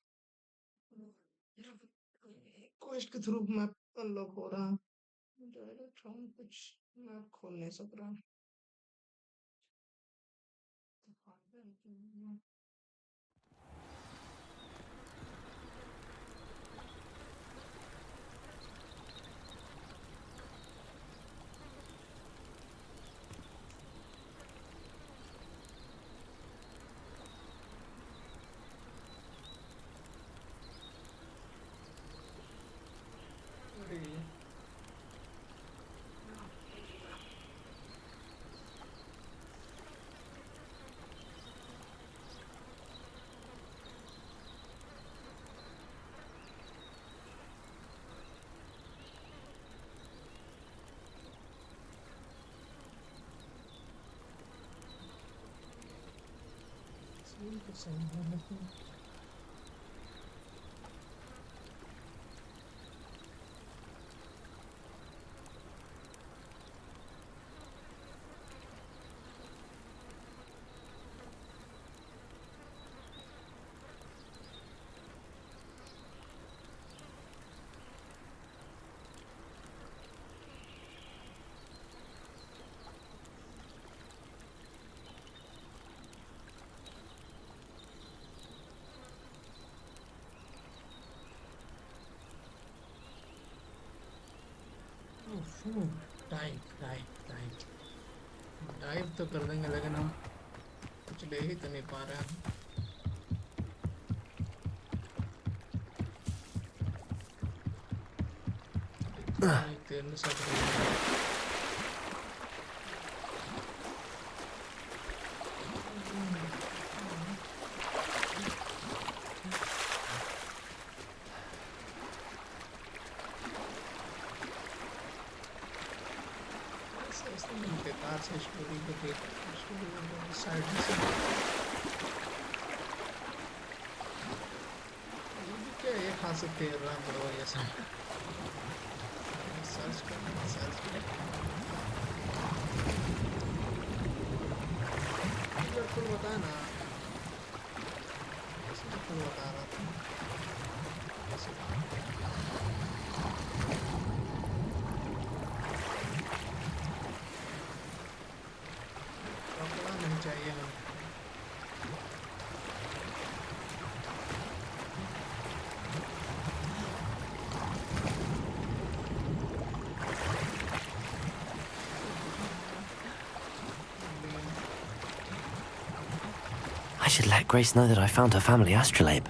क्वेस्ट के थ्रू मैप अनलॉक हो रहा डायरेक्ट हम कुछ मैप खोल नहीं सक रहा डाइव तो कर देंगे लेकिन हम कुछ ले ही तो नहीं पा रहे हैं तेल सब बेकार से स्टोरी को देख स्टोरी साइड से क्या ये खा सकते हैं राम बड़ो ये सब सर्च कर बिल्कुल बता ना बिल्कुल बता रहा था नहीं चाहिए हमें I should let Grace know that I found her family astrolabe.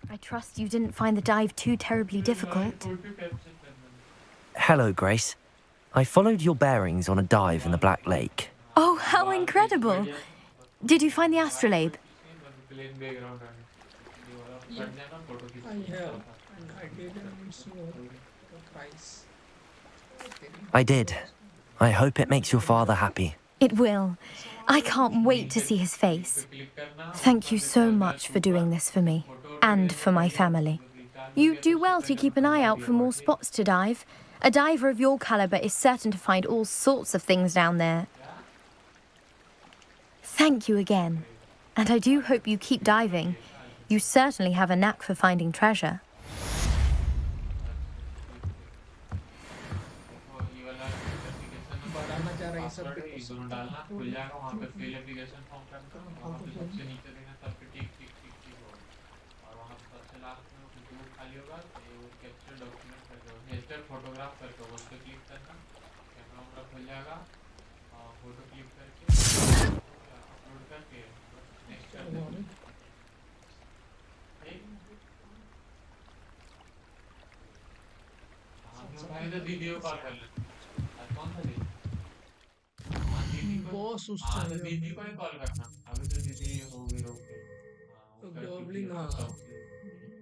I trust you didn't find the dive too terribly difficult. Hello, Grace. I followed your bearings on a dive in the Black Lake. Oh, how incredible! Did you find the astrolabe? I did. I hope it makes your father happy. It will. I can't wait to see his face. Thank you so much for doing this for me and for my family. You do well to keep an eye out for more spots to dive. A diver of your caliber is certain to find all sorts of things down there. Thank you again. And I do hope you keep diving. You certainly have a knack for finding treasure. यार ये सब password इधर डालना खुल जाएगा वहाँ पे fill application form करना वहाँ पे सबसे नीचे देना सब पे टिक टिक टिक टिक होगा और वहाँ पे सबसे लास्ट में जो खाली होगा वो कैप्चर डॉक्यूमेंट करके कैप्चर फोटोग्राफ करके उस पर क्लिक करना कैमरा वगैरह खुल जाएगा फोटो क्लिक करके अपलोड करके नेक्स्ट कर देना भाई तो दीदी को कॉल कर ले आज कौन सा दीदी बॉस उस हाँ तो दीदी को ही कॉल करना अभी तो दीदी हो गई रोक के तो गॉब्लिन हाँ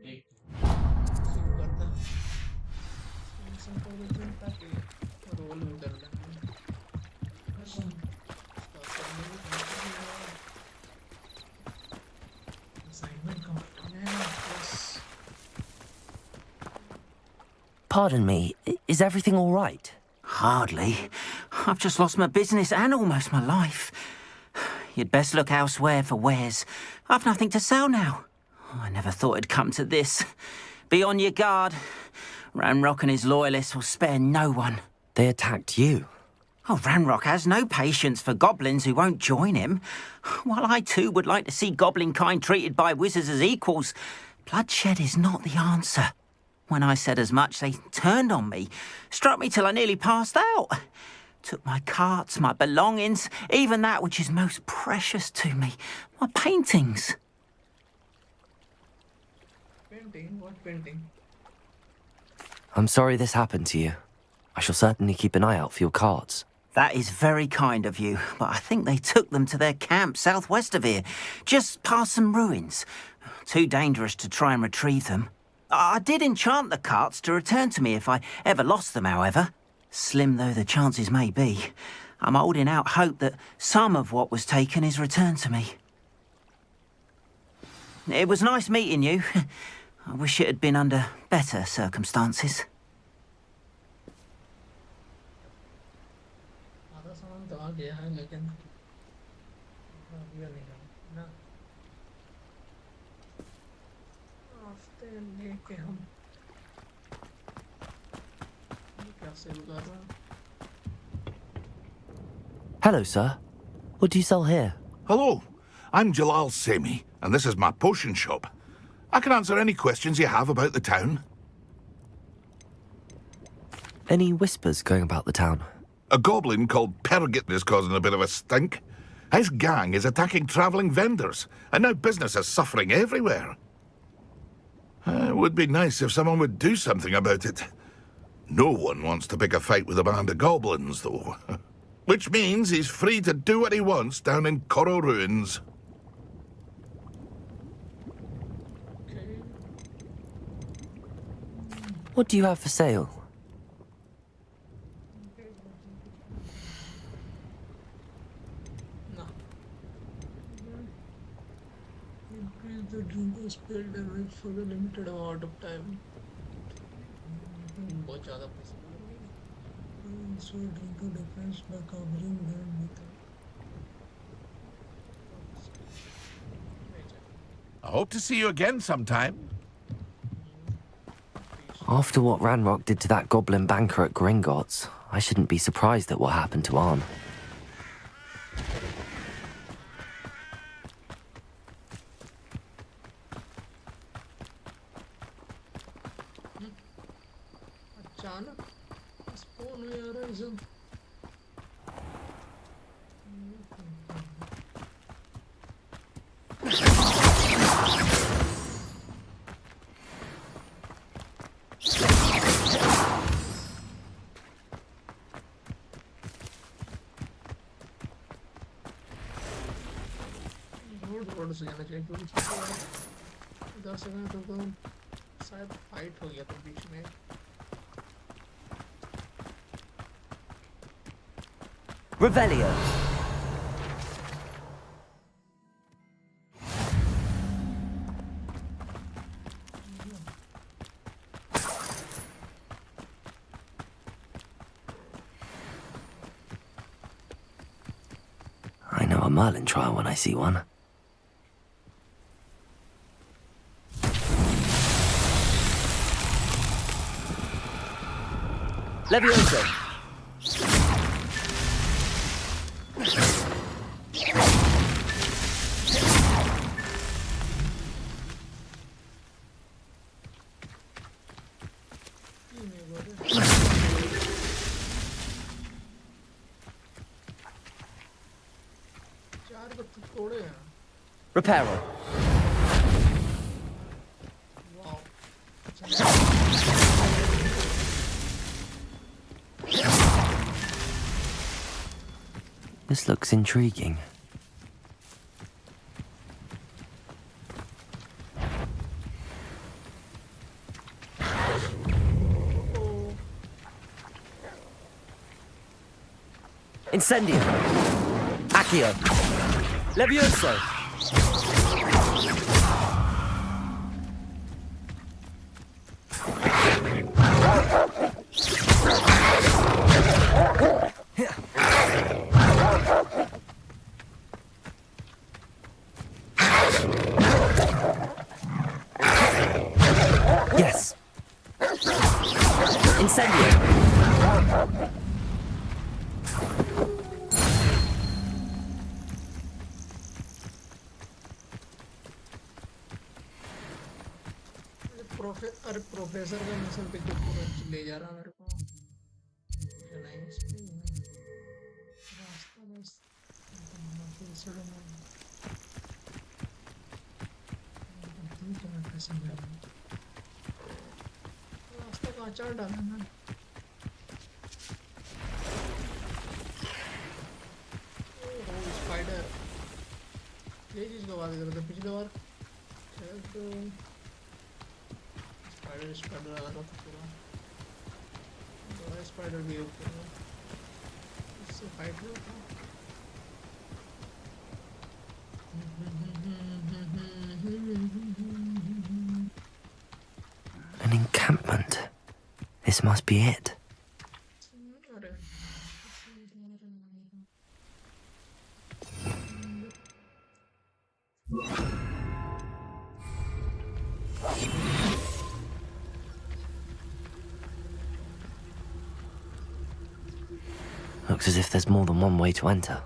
ठीक शुरू करता संपर्क ताकि रोल उधर असाइनमेंट कंप्लीट है बस Pardon me, is everything all right? Hardly. I've just lost my business and almost my life. You'd best look elsewhere for wares. I've nothing to sell now. I never thought it'd come to this. Be on your guard. Ranrock and his loyalists will spare no one. They attacked you. Oh, Ranrock has no patience for goblins who won't join him. While I too would like to see goblin kind treated by wizards as equals, bloodshed is not the answer. When I said as much, they turned on me, struck me till I nearly passed out. Took my carts, my belongings, even that which is most precious to me, my paintings. Painting? What painting? I'm sorry this happened to you. I shall certainly keep an eye out for your cards. That is very kind of you, but I think they took them to their camp southwest of here, just past some ruins. Too dangerous to try and retrieve them. I did enchant the carts to return to me if I ever lost them, however. Slim though the chances may be, I'm holding out hope that some of what was taken is returned to me. It was nice meeting you. I wish it had been under better circumstances. आधा सामान तो आ गया है लेकिन अभी नहीं ना रास्ते लेके हम कैसे उधर Hello, sir. What do you sell here? Hello, I'm Jalal Semi, and this is my potion shop. I can answer any questions you have about the town. Any whispers going about the town? A goblin called Pergit is causing a bit of a stink. His gang is attacking travelling vendors, and now business is suffering everywhere. It would be nice if someone would do something about it. No one wants to pick a fight with a band of goblins, though. Which means he's free to do what he wants down in Coral Ruins. What do you have for sale? Increase the drinker's spell damage for the limited amount of time. बहुत ज़्यादा पैसे लगेंगे. So drinker defense by covering them with. I hope to see you again sometime. After what Ranrock did to that goblin banker at Gringotts, I shouldn't be surprised at what happened to Arn. अचानक spawn हुआ यार ऐसा. Road से जाना चाहिए क्योंकि इधर से गए तो शायद फाइट हो गया था बीच में. Revelio. I know a Merlin trial when I see one. Levioso. Reparo. Wow. This looks intriguing. Incendio. Accio. Levioso. Yes. Incendio. अरे प्रोफेसर का मिशन पे क्यों ले जा रहा मेरे को नाइस रास्ता बस रास्ता का अचार डाला ना स्पाइडर ये चीज का बात कर रहे थे पिछले बार शायद तो स्पाइडर आ रहा था पूरा बड़ा स्पाइडर भी ऊपर में इससे फाइट हुआ था An encampment. This must be it. Looks as if there's more than one way to enter.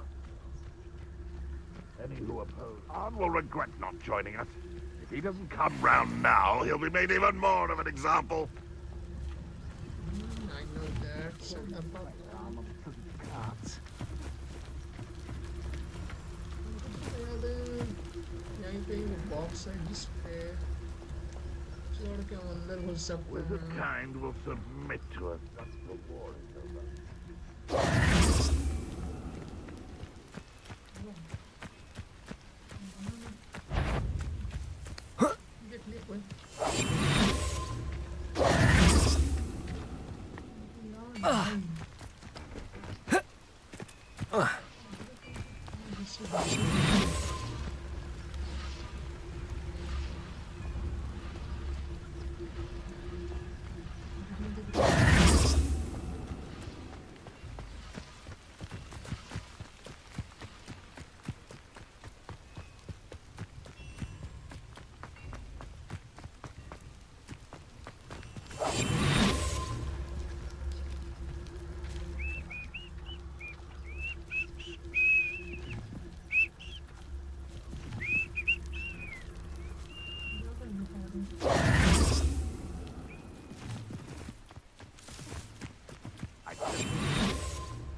Any who oppose Arn will regret not joining us. If he doesn't come round now, he'll be made even more of an example. I know that. यहीं पे box है जिसपे छोड़ के हम अंदर घुस सकते हैं. Wizard kind will submit to us once the war is over.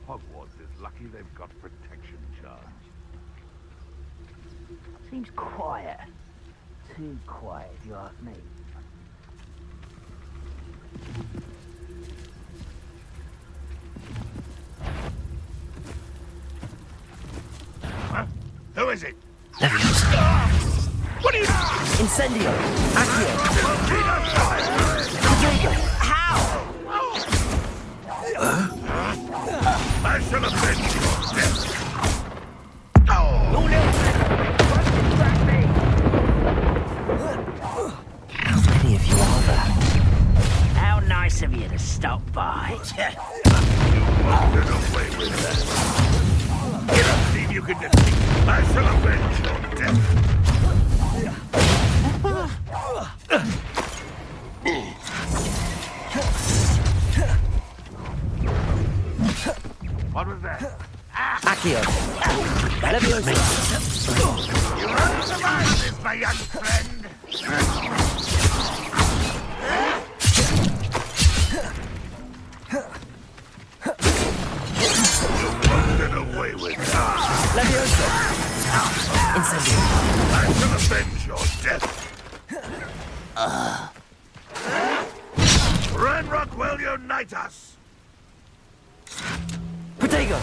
Hogwarts is lucky they've got protection charge. Seems quiet. Too quiet, if you ask me. Huh? Who is it? What are you? Incendio. Accio. How? I should have been your death. How many of you are there? How nice of you to stop by. You wandered away with that. You don't believe you can defeat. I shall avenge your death. What was that? Accio. Leviosa. You won't survive this, my young friend. You won't get away with that. Leviosa. Incendio. I shall avenge your death. Ranrock will unite us. Protego.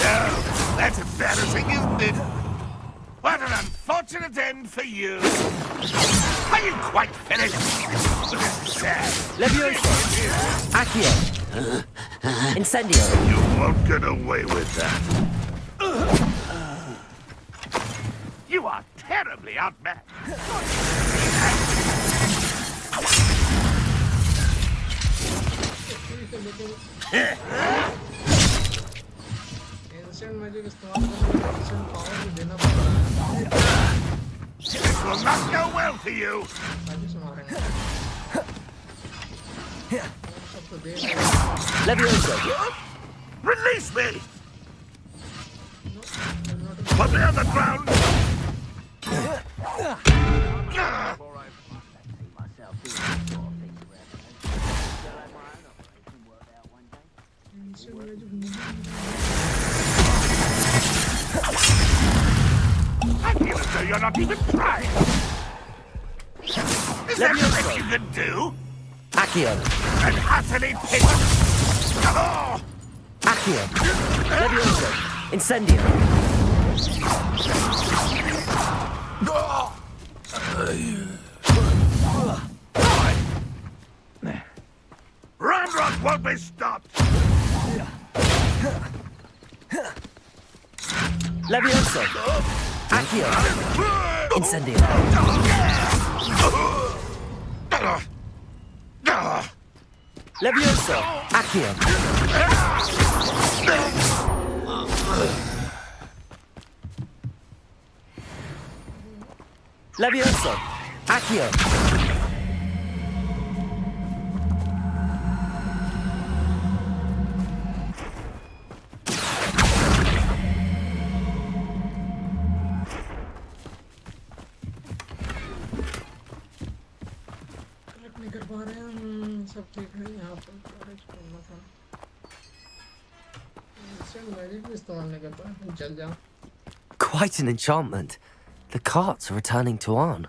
Oh, that's embarrassing, isn't it? What an unfortunate end for you. Are you quite finished? This is sad. Leviosa. Accio. Incendio. You won't get away with that. You are terribly outmatched. Instant magic इस्तेमाल करने का instant power भी देना पड़ता है। This will not go well for you. magic से मारेंगे। सब तो दे रहे Leviosa. Release me! Put me on the ground! I feel as though you're not even trying. Is that the best you can do? Accio. An utterly pitiful. Oh! Accio. Leviosa. Incendio. Ranrock won't be stopped! Leviosa. Accio. Incendio. Leviosa. Accio. Leviosa. Accio. नहीं कर पा रहे हैं सब ठीक है यहाँ पर कवरेज करना था instant magic भी इस्तेमाल नहीं कर पा रहे जल जाओ Quite an enchantment. The carts are returning to Arn.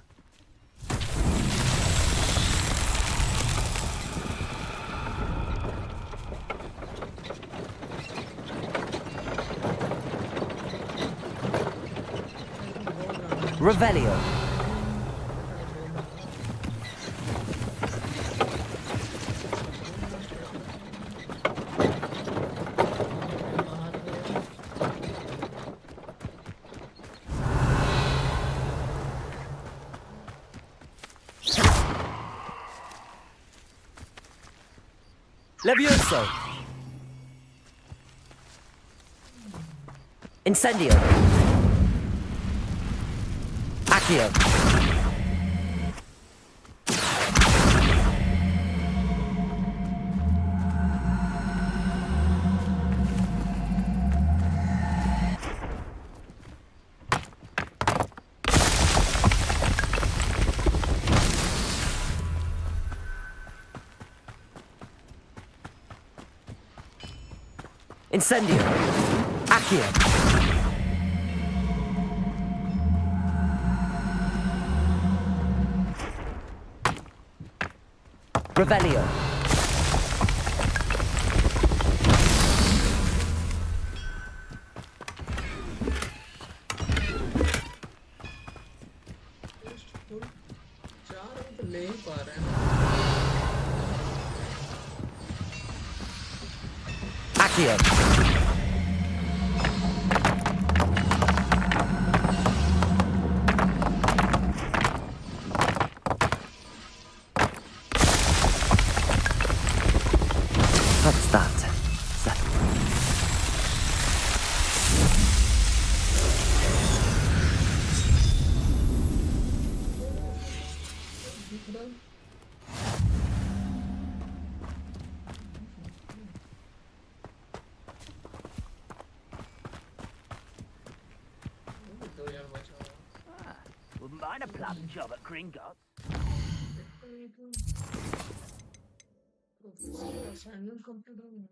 Revelio. Levioso. Incendio. Accio. Incendio. Accio. Revelio. ले ही पा रहे हैं Accio. What's that? Wouldn't mind a plum job at Gringotts. Assignment complete हो गया।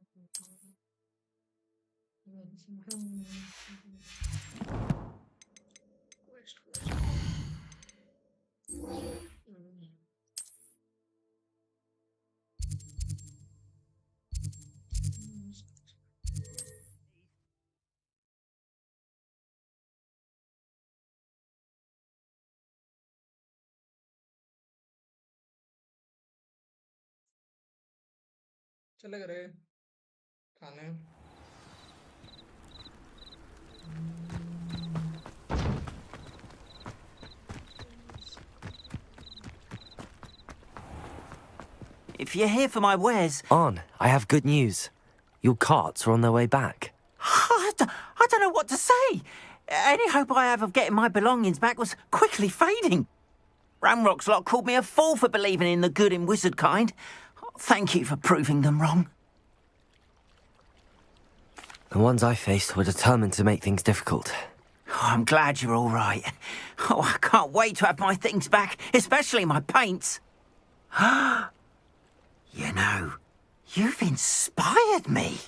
चले गए खाने। If you're here for my wares... On, I have good news. Your carts are on their way back. I don't know what to say. Any hope I have of getting my belongings back was quickly fading. Ranrock's lot called me a fool for believing in the good in wizard kind. Thank you for proving them wrong. The ones I faced were determined to make things difficult. Oh, I'm glad you're all right. Oh, I can't wait to have my things back, especially my paints. You know, you've inspired me.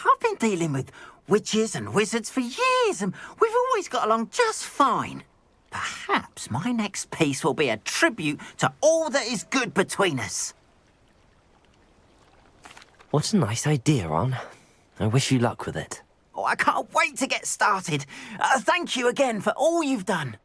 I've been dealing with witches and wizards for years, and we've always got along just fine. Perhaps my next piece will be a tribute to all that is good between us. What a nice idea, On. I wish you luck with it. Oh, I can't wait to get started. Thank you again for all you've done.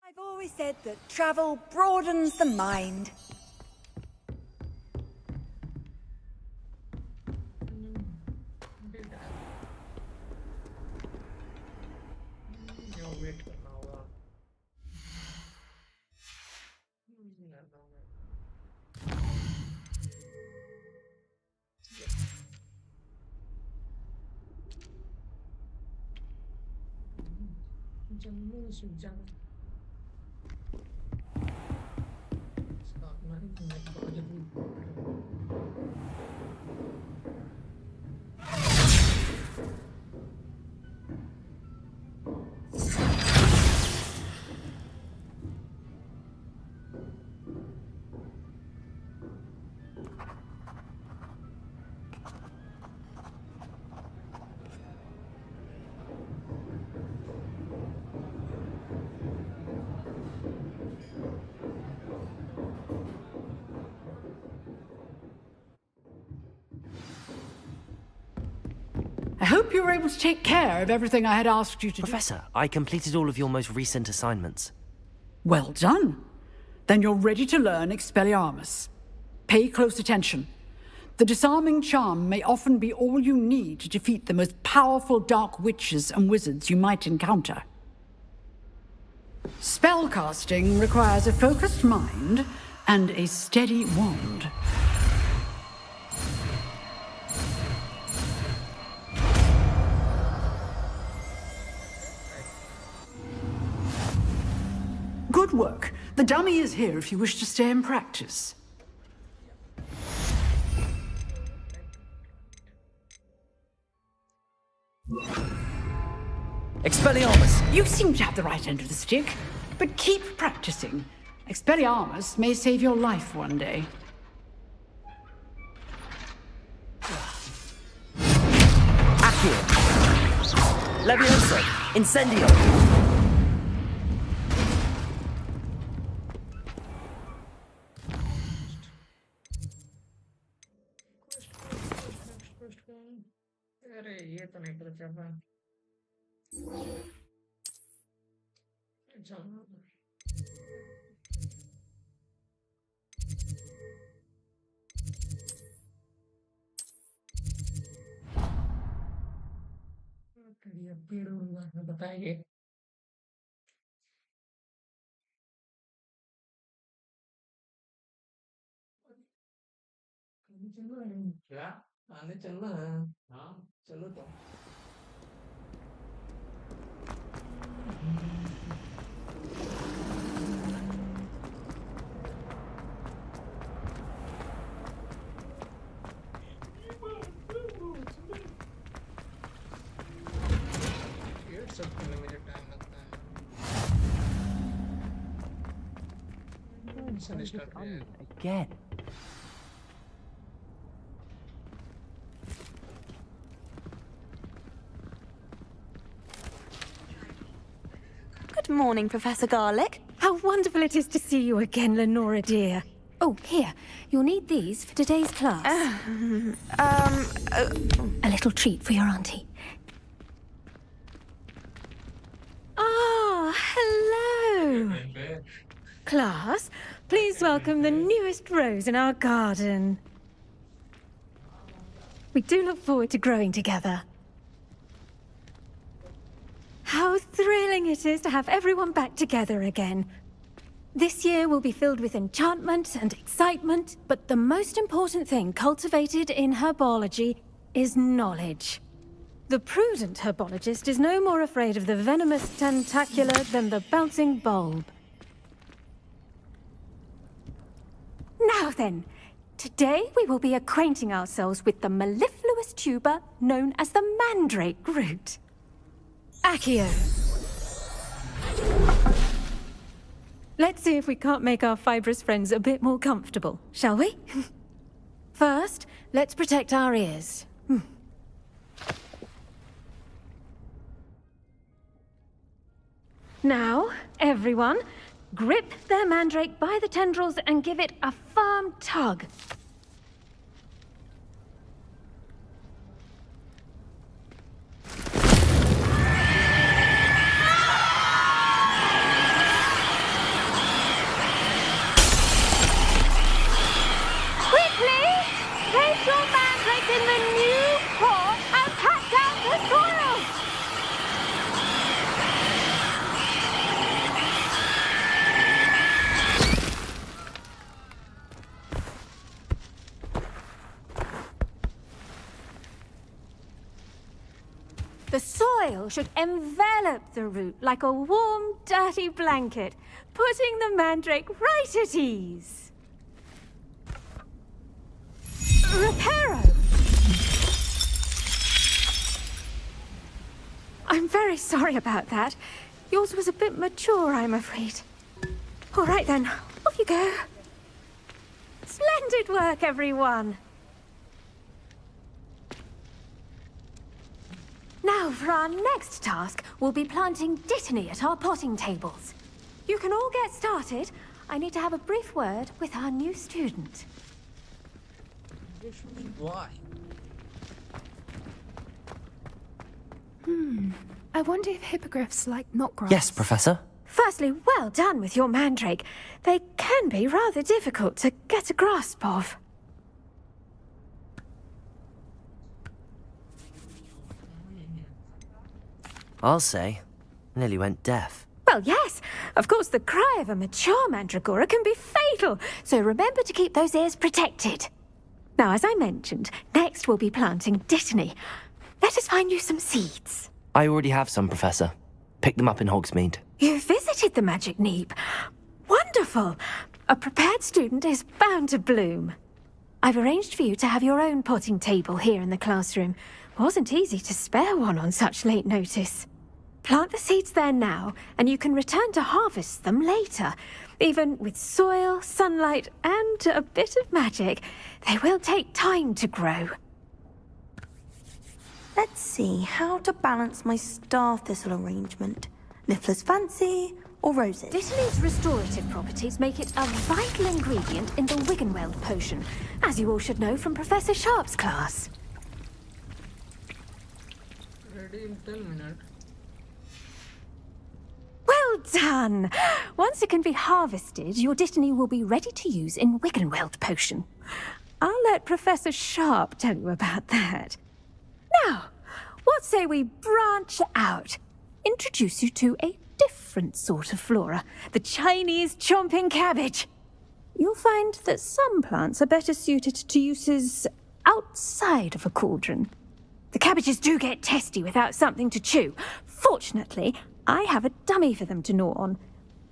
I've always said that travel broadens the mind. I hope you were able to take care of everything I had asked you to do. Professor, I completed all of your most recent assignments. Well done. Then you're ready to learn Expelliarmus. Pay close attention. The disarming charm may often be all you need to defeat the most powerful dark witches and wizards you might encounter. Spellcasting requires a focused mind and a steady wand. Good work. The dummy is here if you wish to stay and practice. Expelliarmus! You seem to have the right end of the stick, but keep practicing. Expelliarmus may save your life one day. Accio! Levioso! Incendio! अरे ये तो नहीं पता चल रहा। ये पेड़ बताएंगे। क्या आने चलना है? हाँ चलो तो। सब करने में टाइम लगता है। Again. Good morning, Professor Garlic. How wonderful it is to see you again, Lenora dear. Oh, here. You'll need these for today's class. A little treat for your auntie. Ah, hello. Class, please welcome the newest rose in our garden. We do look forward to growing together. How thrilling it is to have everyone back together again. This year will be filled with enchantment and excitement, but the most important thing cultivated in herbology is knowledge. The prudent herbologist is no more afraid of the venomous tentacula than the bouncing bulb. Now then, today we will be acquainting ourselves with the mellifluous tuber known as the mandrake root. Accio. Let's see if we can't make our fibrous friends a bit more comfortable, shall we? First, let's protect our ears. Now, everyone, grip their mandrake by the tendrils and give it a firm tug. Quickly, place your mandrake in the new pot and pat down the soil. The soil should envelop the root like a warm, dirty blanket, putting the mandrake right at ease. Reparo! I'm very sorry about that. Yours was a bit mature, I'm afraid. All right then, off you go. Splendid work, everyone. Now, for our next task, we'll be planting dittany at our potting tables. You can all get started. I need to have a brief word with our new student. Why? I wonder if hippogriffs like knotgrass. Yes, Professor. Firstly, well done with your mandrake. They can be rather difficult to get a grasp of. I'll say. Nearly went deaf. Well, yes. Of course, the cry of a mature mandragora can be fatal, so remember to keep those ears protected. Now, as I mentioned, next we'll be planting dittany. Let us find you some seeds. I already have some, Professor. Picked them up in Hogsmeade. You visited the Magic Neep. Wonderful. A prepared student is bound to bloom. I've arranged for you to have your own potting table here in the classroom. Wasn't easy to spare one on such late notice. Plant the seeds there now, and you can return to harvest them later. Even with soil, sunlight, and a bit of magic, they will take time to grow. Let's see how to balance my star thistle arrangement. Niffler's fancy or roses? Dittany's restorative properties make it a vital ingredient in the Wiggenweld potion, as you all should know from Professor Sharp's class. Ready in 10 minutes. Well done! Once it can be harvested, your dittany will be ready to use in Wiggenweld potion. I'll let Professor Sharp tell you about that. Now, what say we branch out? Introduce you to a different sort of flora, the Chinese chomping cabbage. You'll find that some plants are better suited to uses outside of a cauldron. The cabbages do get testy without something to chew. Fortunately, I have a dummy for them to gnaw on.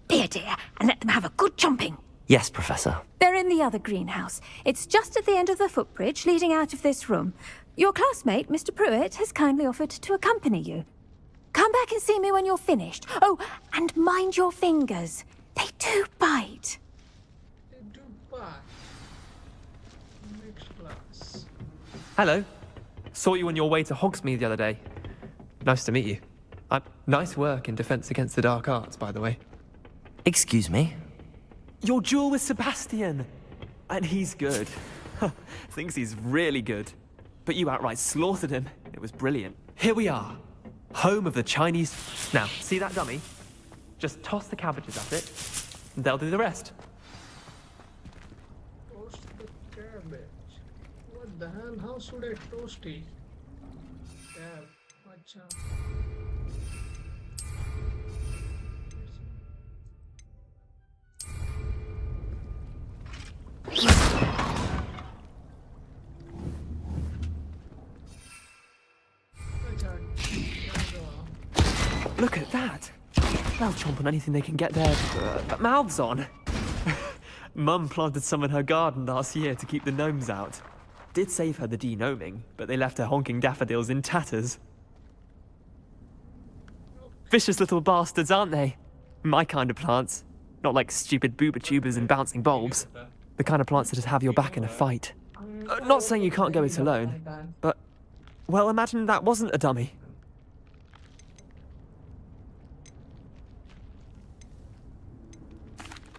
Be a dear and let them have a good chomping. Yes, Professor. They're in the other greenhouse. It's just at the end of the footbridge leading out of this room. Your classmate, Mr. Pruitt, has kindly offered to accompany you. Come back and see me when you're finished. Oh, and mind your fingers. They do bite. They do bite. Next class. Hello. Saw you on your way to Hogsmeade the other day. Nice to meet you. Nice work in Defense Against the Dark Arts, by the way. Excuse me? Your duel with Sebastian. And he's good. Thinks he's really good. But you outright slaughtered him. It was brilliant. Here we are. Home of the Chinese... Now, see that dummy? Just toss the cabbages at it, and they'll do the rest. Toast the cabbage. What the hell? How should I toast it? Acha. Look at that. They'll chomp on anything they can get their mouths on. Mum planted some in her garden last year to keep the gnomes out. Did save her the de-gnoming, but they left her honking daffodils in tatters. Vicious little bastards, aren't they? My kind of plants. Not like stupid booba tubers and bouncing bulbs. The kind of plants that just have your back in a fight. Not saying you can't go it alone, but... Well, imagine that wasn't a dummy.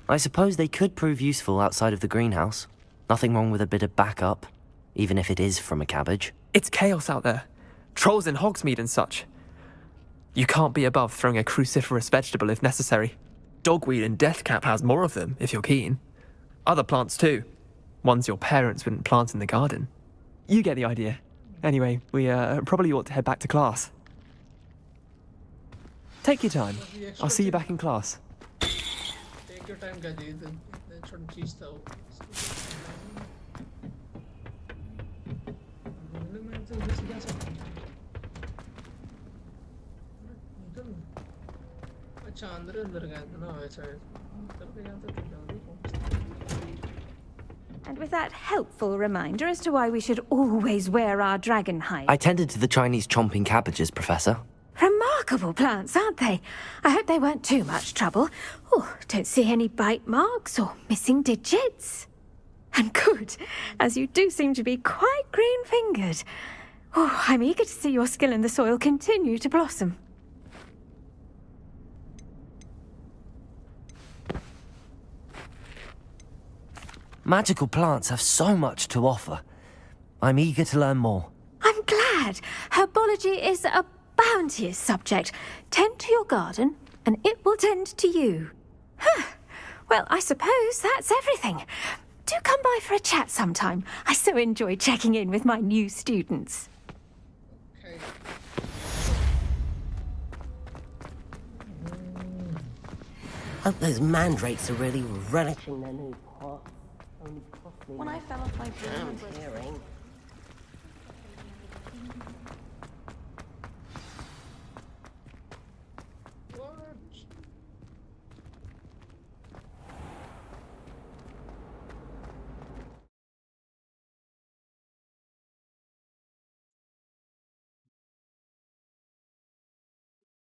I suppose they could prove useful outside of the greenhouse. Nothing wrong with a bit of backup, even if it is from a cabbage. It's chaos out there. Trolls in Hogsmeade and such. You can't be above throwing a cruciferous vegetable if necessary. Dogweed and deathcap has more of them, if you're keen. Other plants too. Ones your parents wouldn't plant in the garden. You get the idea. Anyway, we probably ought to head back to class. Take your time. I'll see you back in class. Take your time, Gaji. Then should cheese though. अच्छा अंदर अंदर गया था ना वैसा अंदर पे गया था तो जल्दी पहुंचता. And with that helpful reminder as to why we should always wear our dragon hide. I tended to the Chinese chomping cabbages, Professor. Remarkable plants, aren't they? I hope they weren't too much trouble. Oh, don't see any bite marks or missing digits. And good, as you do seem to be quite green-fingered. Oh, I'm eager to see your skill in the soil continue to blossom. Magical plants have so much to offer. I'm eager to learn more. I'm glad. Herbology is a bounteous subject. Tend to your garden, and it will tend to you. Huh. Well, I suppose that's everything. Do come by for a chat sometime. I so enjoy checking in with my new students. Okay. Hope those mandrakes are really relishing their new pot. Only cost me When I fell off my damn hearing.